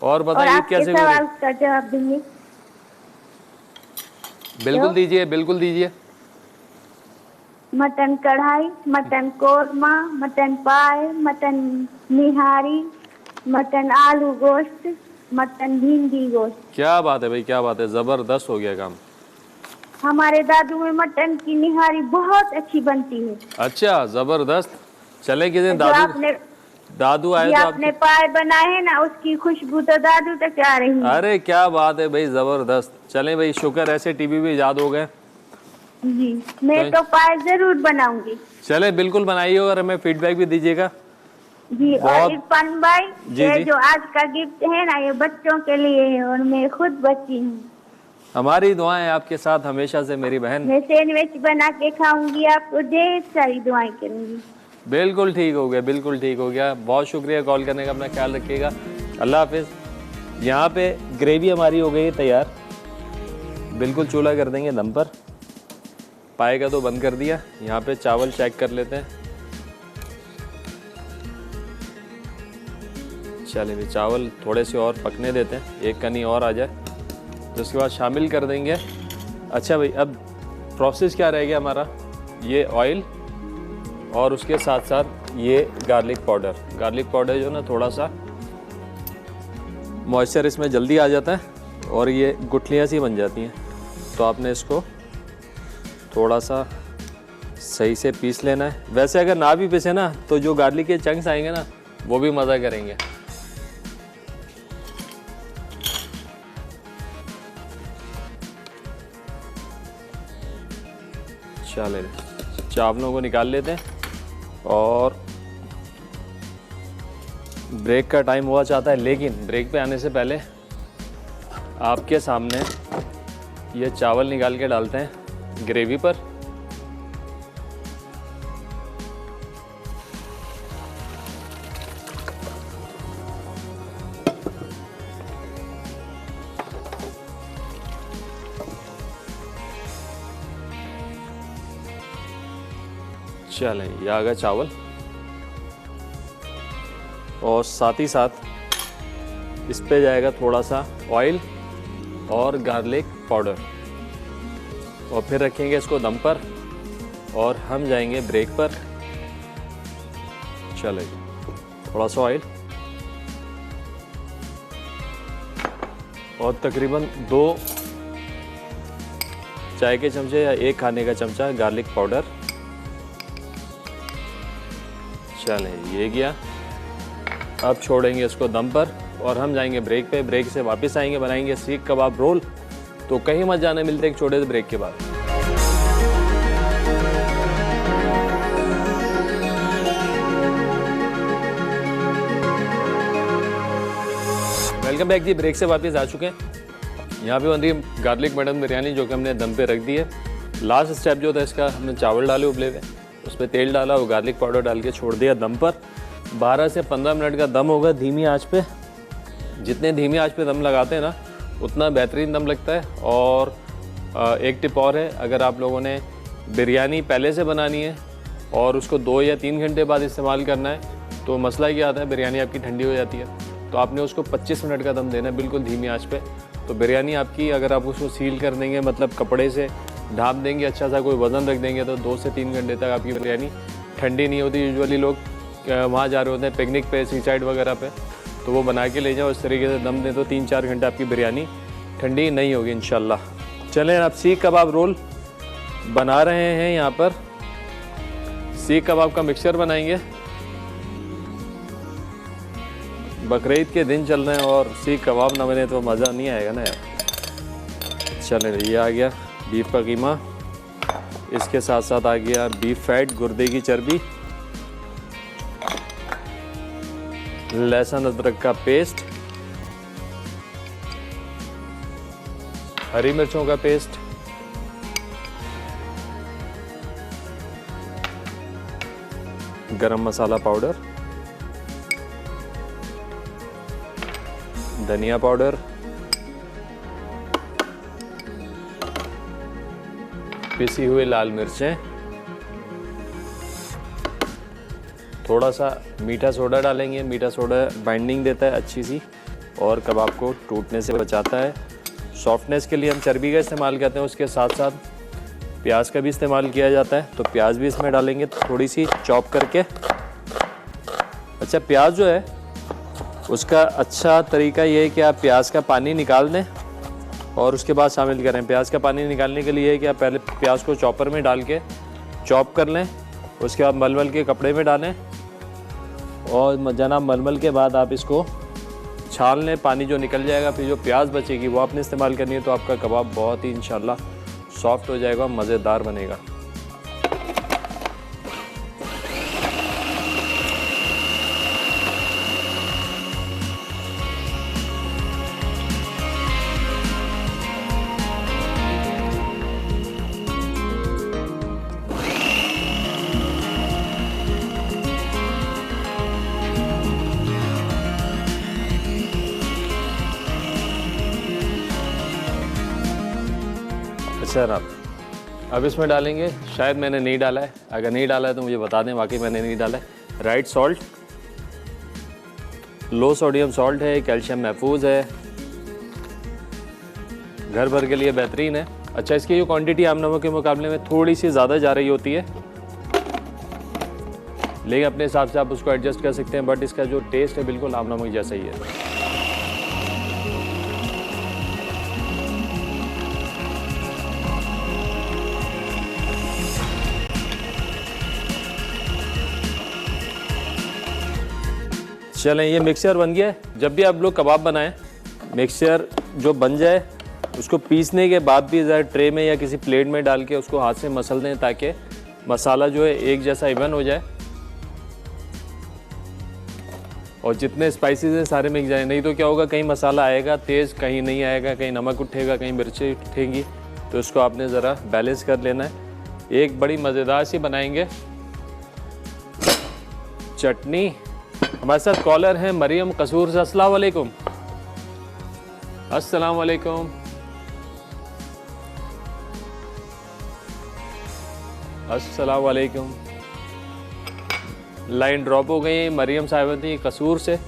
और बताइए आपके कैसे? सवाल का जवाब देंगे। बिल्कुल दीजिए, बिल्कुल दीजिए। मटन कढ़ाई, मटन कोरमा, मटन पाए, मटन निहारी, मटन आलू गोश्त, मटन भिंडी गोश्त। क्या बात है भाई, क्या बात है, ज़बरदस्त हो गया काम। हमारे दादू में मटन की निहारी बहुत अच्छी बनती है। अच्छा, ज़बरदस्त। चले किसी दिन दादू आए तो आपने पाए बनाए हैं ना, उसकी खुशबू तो दादू तक आ रही है। अरे क्या बात है भाई, ज़बरदस्त। चले भाई, शुक्र ऐसे टीवी भी याद हो गए। जी, मैं तो पाए जरूर बनाऊंगी। चले बिल्कुल बनाइए और हमें फीडबैक भी दीजिएगा। जी, और इरफान भाई, ये जी। जो आज का गिफ्ट है ना, ये बच्चों के लिए है और मैं खुद बच्ची हूँ। हमारी दुआएं आपके साथ हमेशा से मेरी बहन। मैं सैंडविच बना के खाऊंगी, आपको ढेर सारी दुआएं करूंगी। बिल्कुल ठीक हो गया, बिल्कुल ठीक हो गया। बहुत शुक्रिया कॉल करने का, अपना ख्याल रखिएगा। अल्लाह हाफिज़। यहाँ पे ग्रेवी हमारी हो गई है तैयार, बिल्कुल चूल्हा कर देंगे दम पर। पाएगा तो बंद कर दिया। यहाँ पे चावल चेक कर लेते हैं। चलिए भी चावल थोड़े से और पकने देते हैं, एक कनी और आ जाए तो उसके बाद शामिल कर देंगे। अच्छा भाई, अब प्रोसेस क्या रह गया हमारा? ये ऑयल और उसके साथ साथ ये गार्लिक पाउडर। गार्लिक पाउडर जो ना थोड़ा सा मॉइस्चर इसमें जल्दी आ जाता है और ये गुठलियाँ सी बन जाती हैं, तो आपने इसको थोड़ा सा सही से पीस लेना है। वैसे अगर ना भी पीसे ना तो जो गार्लिक के चंक्स आएंगे ना वो भी मज़ा करेंगे। चले चावलों को निकाल लेते हैं और ब्रेक का टाइम हुआ चाहता है, लेकिन ब्रेक पे आने से पहले आपके सामने ये चावल निकाल के डालते हैं ग्रेवी पर। चलें, ये आ गया चावल और साथ ही साथ इस पे जाएगा थोड़ा सा ऑयल और गार्लिक पाउडर और फिर रखेंगे इसको दम पर और हम जाएंगे ब्रेक पर। चले, थोड़ा सा ऑयल और तकरीबन 2 चाय के चमचे या 1 खाने का चमचा गार्लिक पाउडर। चलें, ये गया। अब छोड़ेंगे इसको दम पर और हम जाएंगे ब्रेक पे। ब्रेक से वापस आएंगे, बनाएंगे सीख कबाब रोल। तो कहीं मत जाने, मिलते एक छोटे से ब्रेक के बाद। वेलकम बैक जी। ब्रेक से वापस आ चुके हैं। यहाँ पे बन रही है गार्लिक मटन बिरयानी, जो कि हमने दम पे रख दी है। लास्ट स्टेप जो था इसका, हमने चावल डाले उबले हुए, उस पर तेल डाला और गार्लिक पाउडर डाल के छोड़ दिया दम पर। 12 से 15 मिनट का दम होगा धीमी आंच पे। जितने धीमी आंच पे दम लगाते हैं ना, उतना बेहतरीन दम लगता है। और एक टिप और है, अगर आप लोगों ने बिरयानी पहले से बनानी है और उसको 2 या 3 घंटे बाद इस्तेमाल करना है, तो मसला क्या आता है, बिरयानी आपकी ठंडी हो जाती है। तो आपने उसको 25 मिनट का दम देना है, बिल्कुल धीमी आंच पे। तो बिरयानी आपकी, अगर आप उसको सील कर देंगे, मतलब कपड़े से ढाँप देंगे, अच्छा सा कोई वज़न रख देंगे, तो 2 से 3 घंटे तक आपकी बिरयानी ठंडी नहीं होती। यूजुअली लोग वहाँ जा रहे होते हैं पिकनिक पे, सी साइड वगैरह पे, तो वो बना के ले जाओ, इस तरीके से दम दें तो 3-4 घंटे आपकी बिरयानी ठंडी नहीं होगी इंशाल्लाह। चलें, अब सीख कबाब रोल बना रहे हैं। यहाँ पर सीख कबाब का मिक्सचर बनाएंगे। बकरीद के दिन चल रहे हैं और सीख कबाब ना बने तो मज़ा नहीं आएगा ना यार। चलें, ये आ गया बीफ का कीमा, इसके साथ साथ आ गया बीफ फैट, गुर्दे की चर्बी, लहसुन अदरक का पेस्ट, हरी मिर्चों का पेस्ट, गरम मसाला पाउडर, धनिया पाउडर, पिसी हुई लाल मिर्चें, थोड़ा सा मीठा सोडा डालेंगे। मीठा सोडा बाइंडिंग देता है अच्छी सी और कबाब को टूटने से बचाता है। सॉफ्टनेस के लिए हम चर्बी का इस्तेमाल करते हैं, उसके साथ साथ प्याज का भी इस्तेमाल किया जाता है। तो प्याज भी इसमें डालेंगे थोड़ी सी चॉप करके। अच्छा, प्याज जो है उसका अच्छा तरीका ये है कि आप प्याज का पानी निकाल दें और उसके बाद शामिल करें। प्याज का पानी निकालने के लिए है कि आप पहले प्याज को चॉपर में डाल के चॉप कर लें, उसके बाद मलमल के कपड़े में डालें और जनाब मलमल के बाद आप इसको छान लें, पानी जो निकल जाएगा, फिर जो प्याज बचेगी वो आपने इस्तेमाल करनी है। तो आपका कबाब बहुत ही इंशाल्लाह सॉफ्ट हो जाएगा, मज़ेदार बनेगा। अच्छा, अब इसमें डालेंगे, शायद मैंने नहीं डाला है, अगर नहीं डाला है तो मुझे बता दें, वाकई मैंने नहीं डाला है, राइट सॉल्ट। लो सोडियम सॉल्ट है, कैल्शियम महफूज है, घर भर के लिए बेहतरीन है। अच्छा, इसकी जो क्वांटिटी आम नमक के मुकाबले में थोड़ी सी ज़्यादा जा रही होती है, लेकिन अपने हिसाब से आप उसको एडजस्ट कर सकते हैं। बट इसका जो टेस्ट है बिल्कुल आम नमक जैसा ही है। चलें, ये मिक्सचर बन गया है। जब भी आप लोग कबाब बनाएं, मिक्सचर जो बन जाए उसको पीसने के बाद भी ज़रा ट्रे में या किसी प्लेट में डाल के उसको हाथ से मसल दें ताकि मसाला जो है एक जैसा इवन हो जाए और जितने स्पाइसेस हैं सारे मिक्स जाए। नहीं तो क्या होगा, कहीं मसाला आएगा तेज़, कहीं नहीं आएगा, कहीं नमक उठेगा, कहीं मिर्ची उठेंगी। तो इसको आपने ज़रा बैलेंस कर लेना है। एक बड़ी मज़ेदार सी बनाएंगे चटनी। हमारे साथ कॉलर हैं मरियम कसूर से। अस्सलाम वालेकुम। अस्सलाम वालेकुम। अस्सलाम वालेकुम। लाइन ड्रॉप हो गई। मरियम साहिबा थी कसूर से।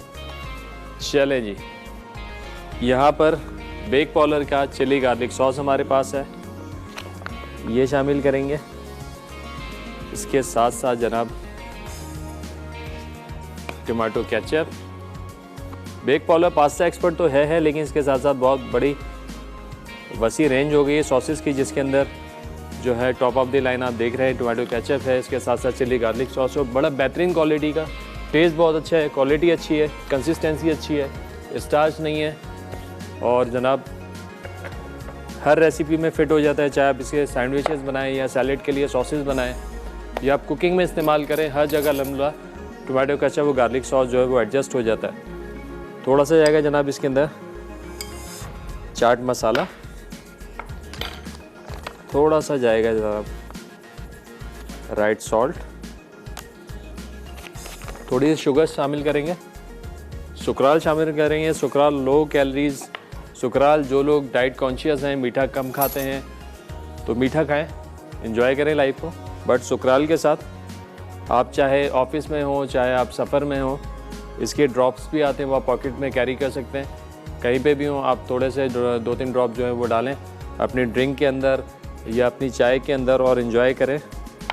चले जी, यहाँ पर बेक पॉलर का चिली गार्लिक सॉस हमारे पास है, ये शामिल करेंगे। इसके साथ साथ जनाब टमाटो केचप। बेक पॉलर पास्ता एक्सपर्ट तो है लेकिन इसके साथ साथ बहुत बड़ी वसी रेंज हो गई है सॉसेस की, जिसके अंदर जो है टॉप ऑफ द लाइन आप देख रहे हैं टमाटो केचप है, इसके साथ साथ चिली गार्लिक सॉस है। बड़ा बेहतरीन क्वालिटी का, टेस्ट बहुत अच्छा है, क्वालिटी अच्छी है, कंसिस्टेंसी अच्छी है, स्टार्च नहीं है और जनाब हर रेसिपी में फ़िट हो जाता है। चाहे आप इसके सैंडविचेस बनाएं या सैलेड के लिए सॉसेस बनाएं या आप कुकिंग में इस्तेमाल करें, हर जगह लम्बा टमाटो केचप वो गार्लिक सॉस जो है वो एडजस्ट हो जाता है। थोड़ा सा जाएगा जनाब इसके अंदर चाट मसाला, थोड़ा सा जाएगा जनाब राइट सॉल्ट, थोड़ी सी शुगर शामिल करेंगे, सुकराल शामिल करेंगे। सुकराल लो कैलोरीज, सुकराल जो लोग डाइट कॉन्शियस हैं, मीठा कम खाते हैं तो मीठा खाएं, एंजॉय करें लाइफ को। बट सुकराल के साथ आप चाहे ऑफिस में हो, चाहे आप सफ़र में हो, इसके ड्रॉप्स भी आते हैं, वो आप पॉकेट में कैरी कर सकते हैं। कहीं पे भी हो आप थोड़े से 2-3 ड्रॉप जो है वो डालें अपनी ड्रिंक के अंदर या अपनी चाय के अंदर और एंजॉय करें।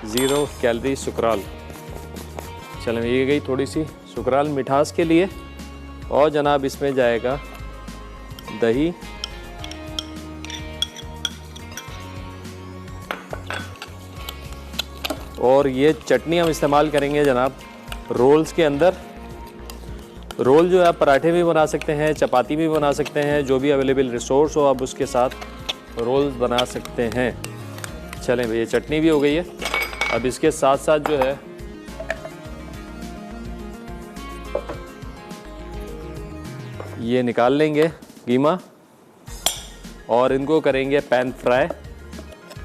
0 कैलोरी सुकराल। चलें, ये गई थोड़ी सी सुकराल मिठास के लिए। और जनाब इसमें जाएगा दही, और ये चटनी हम इस्तेमाल करेंगे जनाब रोल्स के अंदर। रोल जो है आप पराठे भी बना सकते हैं, चपाती भी बना सकते हैं, जो भी अवेलेबल रिसोर्स हो आप उसके साथ रोल्स बना सकते हैं। चलें भैया, चटनी भी हो गई है। अब इसके साथ साथ जो है ये निकाल लेंगे कीमा और इनको करेंगे पैन फ्राई।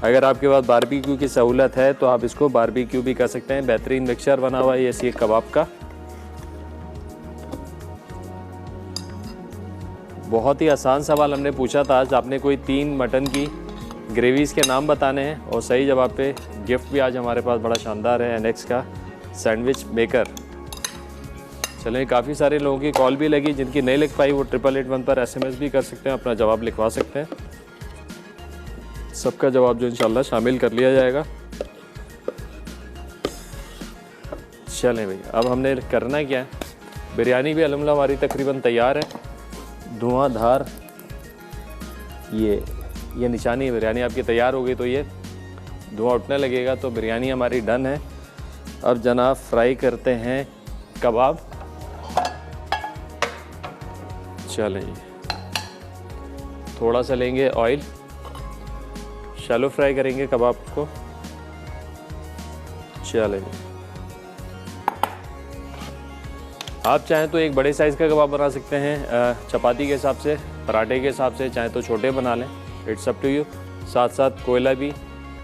अगर आपके पास बारबेक्यू की सहूलत है तो आप इसको बारबेक्यू भी कर सकते हैं। बेहतरीन मिक्सचर बना हुआ है ये सीख कबाब का। बहुत ही आसान सवाल हमने पूछा था आज, आपने कोई 3 मटन की ग्रेवीज़ के नाम बताने हैं और सही जवाब पे गिफ्ट भी आज हमारे पास बड़ा शानदार है, एनेक्स का सैंडविच मेकर। चलें, काफ़ी सारे लोगों की कॉल भी लगी, जिनकी नहीं लिख पाई वो 8881 पर SMS भी कर सकते हैं, अपना जवाब लिखवा सकते हैं। सबका जवाब जो इंशाल्लाह शामिल कर लिया जाएगा। चलें भाई, अब हमने करना क्या है, बिरयानी भी अल्हम्दुलिल्लाह हमारी तकरीबन तैयार है। धुआंधार ये निशानी है, बिरयानी आपकी तैयार हो गई तो ये धुआं उठने लगेगा तो बिरयानी हमारी डन है। अब जनाब फ्राई करते हैं कबाब। चलें, थोड़ा सा लेंगे ऑयल, शैलो फ्राई करेंगे कबाब को। चलें, आप चाहें तो एक बड़े साइज़ का कबाब बना सकते हैं चपाती के हिसाब से, पराठे के हिसाब से, चाहे तो छोटे बना लें, इट्स अप टू यू। साथ साथ कोयला भी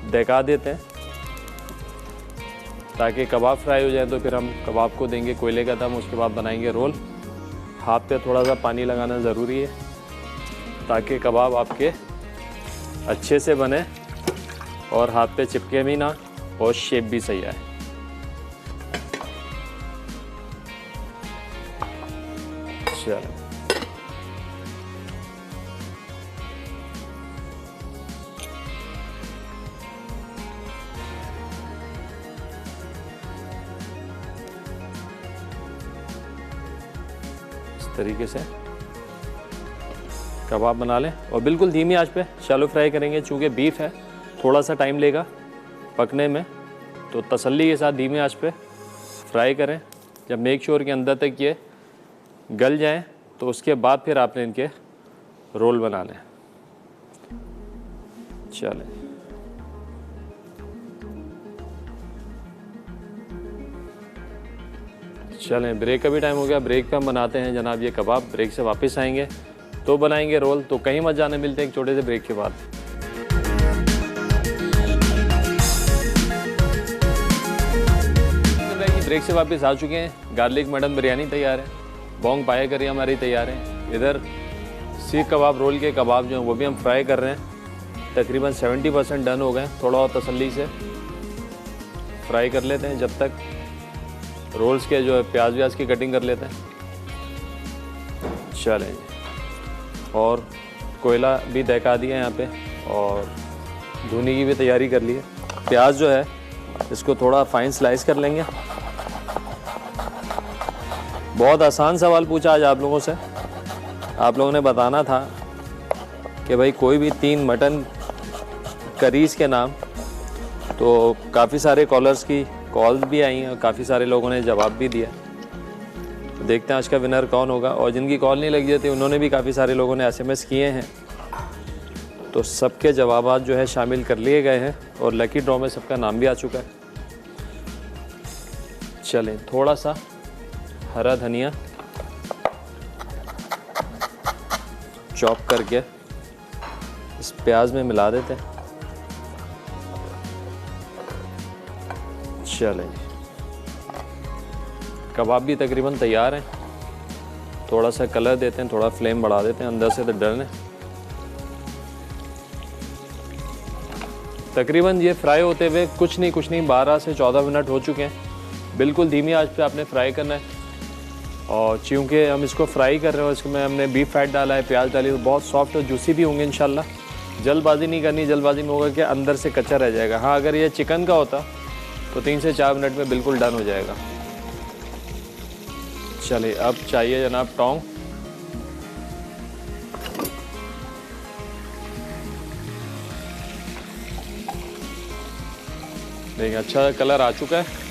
दहका देते हैं ताकि कबाब फ्राई हो जाए, तो फिर हम कबाब को देंगे कोयले का दम, उसके बाद बनाएंगे रोल। हाथ पे थोड़ा सा पानी लगाना ज़रूरी है ताकि कबाब आपके अच्छे से बने और हाथ पे चिपके भी ना और शेप भी सही आए। चलो, इस तरीके से कबाब बना लें और बिल्कुल धीमी आंच पे शैलो फ्राई करेंगे। चूँकि बीफ है थोड़ा सा टाइम लेगा पकने में, तो तसल्ली के साथ धीमी आंच पे फ्राई करें। जब मेक श्योर के अंदर तक ये गल जाएं तो उसके बाद फिर आपने इनके रोल बनाने हैं। चलें, चलें, ब्रेक का भी टाइम हो गया। ब्रेक पे हम बनाते हैं जनाब ये कबाब। ब्रेक से वापस आएंगे तो बनाएंगे रोल। तो कहीं मत जाने, मिलते हैं एक छोटे से ब्रेक के बाद। ब्रेक से वापस आ चुके हैं। गार्लिक मटन बिरयानी तैयार है, बोंग पाया करी हमारी तैयार है। इधर सीख कबाब रोल के कबाब जो हैं वो भी हम फ्राई कर रहे हैं। तकरीबन 70% डन हो गए। थोड़ा और तसल्ली से फ्राई कर लेते हैं जब तक रोल्स के जो है प्याज व्याज की कटिंग कर लेते हैं। चलें, और कोयला भी दहका दिया यहाँ पे और धुनी की भी तैयारी कर ली है। प्याज जो है इसको थोड़ा फाइन स्लाइस कर लेंगे। बहुत आसान सवाल पूछा आज आप लोगों से। आप लोगों ने बताना था कि भाई कोई भी 3 मटन करीज के नाम। तो काफ़ी सारे कॉलर्स की कॉल्स भी आई हैं और काफ़ी सारे लोगों ने जवाब भी दिया। तो देखते हैं आज का विनर कौन होगा। और जिनकी कॉल नहीं लगी थी उन्होंने भी काफ़ी सारे लोगों ने SMS किए हैं। तो सबके जवाबात जो है शामिल कर लिए गए हैं और लकी ड्रॉ में सबका नाम भी आ चुका है। चलें, थोड़ा सा हरा धनिया चॉप करके इस प्याज में मिला देते हैं। चलें, कबाब भी तकरीबन तैयार हैं। थोड़ा सा कलर देते हैं, थोड़ा फ्लेम बढ़ा देते हैं, अंदर से तो डरने। तकरीबन ये फ्राई होते हुए कुछ नहीं 12 से 14 मिनट हो चुके हैं। बिल्कुल धीमी आंच पे आपने फ्राई करना है। और चूँकि हम इसको फ्राई कर रहे हैं, इसमें हमने बीफ फैट डाला है, प्याज डाली, तो बहुत सॉफ्ट और जूसी भी होंगे इंशाल्लाह। जल्दबाजी नहीं करनी, जल्दबाजी में होगा कि अंदर से कच्चा रह जाएगा। हाँ, अगर ये चिकन का होता तो 3 से 4 मिनट में बिल्कुल डन हो जाएगा। चलिए, अब चाहिए जनाब टोंग। देखिए अच्छा कलर आ चुका है।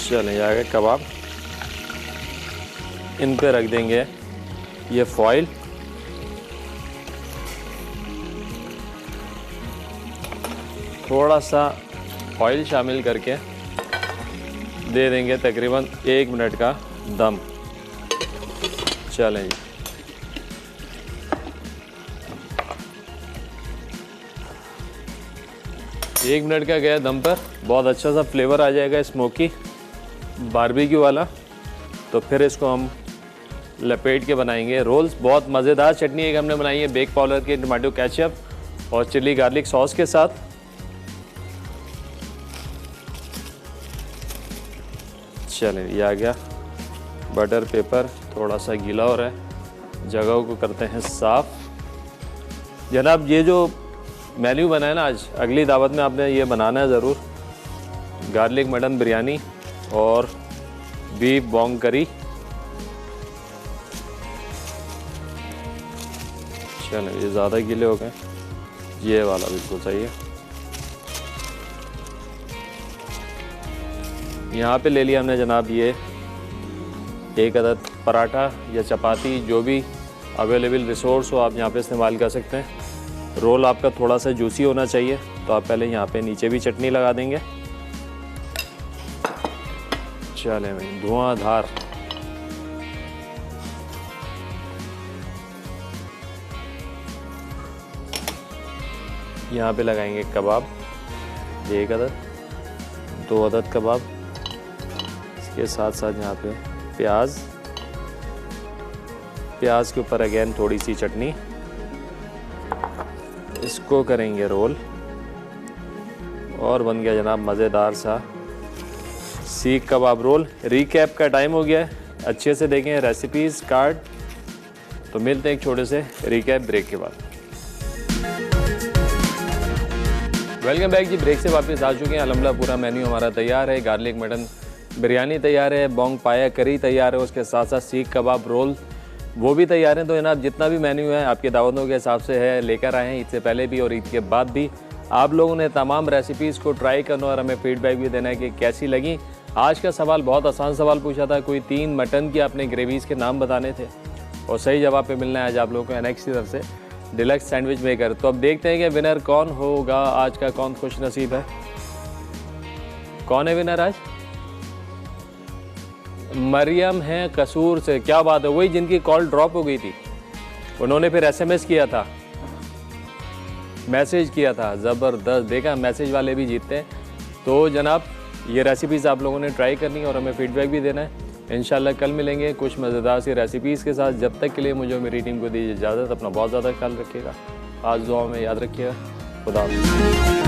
चलें, जाएगा कबाब। इन पे रख देंगे ये फॉइल। थोड़ा सा ऑयल शामिल करके दे देंगे तकरीबन 1 मिनट का दम। चलें जी, एक मिनट का गया दम पर। बहुत अच्छा सा फ्लेवर आ जाएगा स्मोकी बारबेक्यू वाला। तो फिर इसको हम लपेट के बनाएंगे रोल्स। बहुत मज़ेदार चटनी एक हमने बनाई है बेक पाउडर के टमाटो केचप और चिली गार्लिक सॉस के साथ। चलें, ये आ गया बटर पेपर, थोड़ा सा गीला हो रहा है, जगहों को करते हैं साफ़। जनाब ये जो मेन्यू बना है ना आज, अगली दावत में आपने ये बनाना है ज़रूर। गार्लिक मटन बिरयानी और बीफ बोंग करी। चलो, ये ज़्यादा गीले हो गए, ये वाला बिल्कुल सही है। यहाँ पे ले लिया हमने जनाब ये 1 अदद पराठा या चपाती, जो भी अवेलेबल रिसोर्स हो आप यहाँ पे इस्तेमाल कर सकते हैं। रोल आपका थोड़ा सा जूसी होना चाहिए, तो आप पहले यहाँ पे नीचे भी चटनी लगा देंगे। चलें भाई, धुआंधार। यहाँ पे लगाएंगे कबाब, 1 अदद, 2 अदद कबाब। इसके साथ साथ यहाँ पे प्याज के ऊपर अगेन थोड़ी सी चटनी। इसको करेंगे रोल और बन गया जनाब मज़ेदार सा सीख कबाब रोल। रिकैप का टाइम हो गया है, अच्छे से देखें रेसिपीज़ कार्ड। तो मिलते हैं एक छोटे से रिकैप ब्रेक के बाद। वेलकम बैक जी, ब्रेक से वापस आ चुके हैं। अल्हम्दुलिल्लाह पूरा मेन्यू हमारा तैयार है। गार्लिक मटन बिरयानी तैयार है, बोंग पाया करी तैयार है, उसके साथ साथ सीख कबाब रोल वो भी तैयार हैं। तो जनाब जितना भी मेन्यू है आपकी दावतों के हिसाब से है, लेकर आए हैं। ईद से पहले भी और ईद के बाद भी आप लोगों ने तमाम रेसिपीज़ को ट्राई करना और हमें फीडबैक भी देना है कि कैसी लगी। आज का सवाल बहुत आसान सवाल पूछा था, कोई 3 मटन की आपने ग्रेवीज़ के नाम बताने थे और सही जवाब पे मिलना है आज आप लोगों को एनेक्स की तरफ से डिलक्स सैंडविच मेकर। तो अब देखते हैं कि विनर कौन होगा आज का, कौन खुश नसीब है, कौन है विनर आज? मरियम है कसूर से। क्या बात है, वही जिनकी कॉल ड्रॉप हो गई थी, उन्होंने फिर SMS किया था, मैसेज किया था। ज़बरदस्त, देखा मैसेज वाले भी जीतते हैं। तो जनाब ये रेसिपीज़ आप लोगों ने ट्राई करनी है और हमें फीडबैक भी देना है। इंशाल्लाह कल मिलेंगे कुछ मज़ेदार सी रेसिपीज़ के साथ। जब तक के लिए मुझे और मेरी टीम को दीजिए इजाज़त। अपना बहुत ज़्यादा ख्याल रखिएगा, आज दुआ में याद रखिएगा। खुदा हाफ़िज़।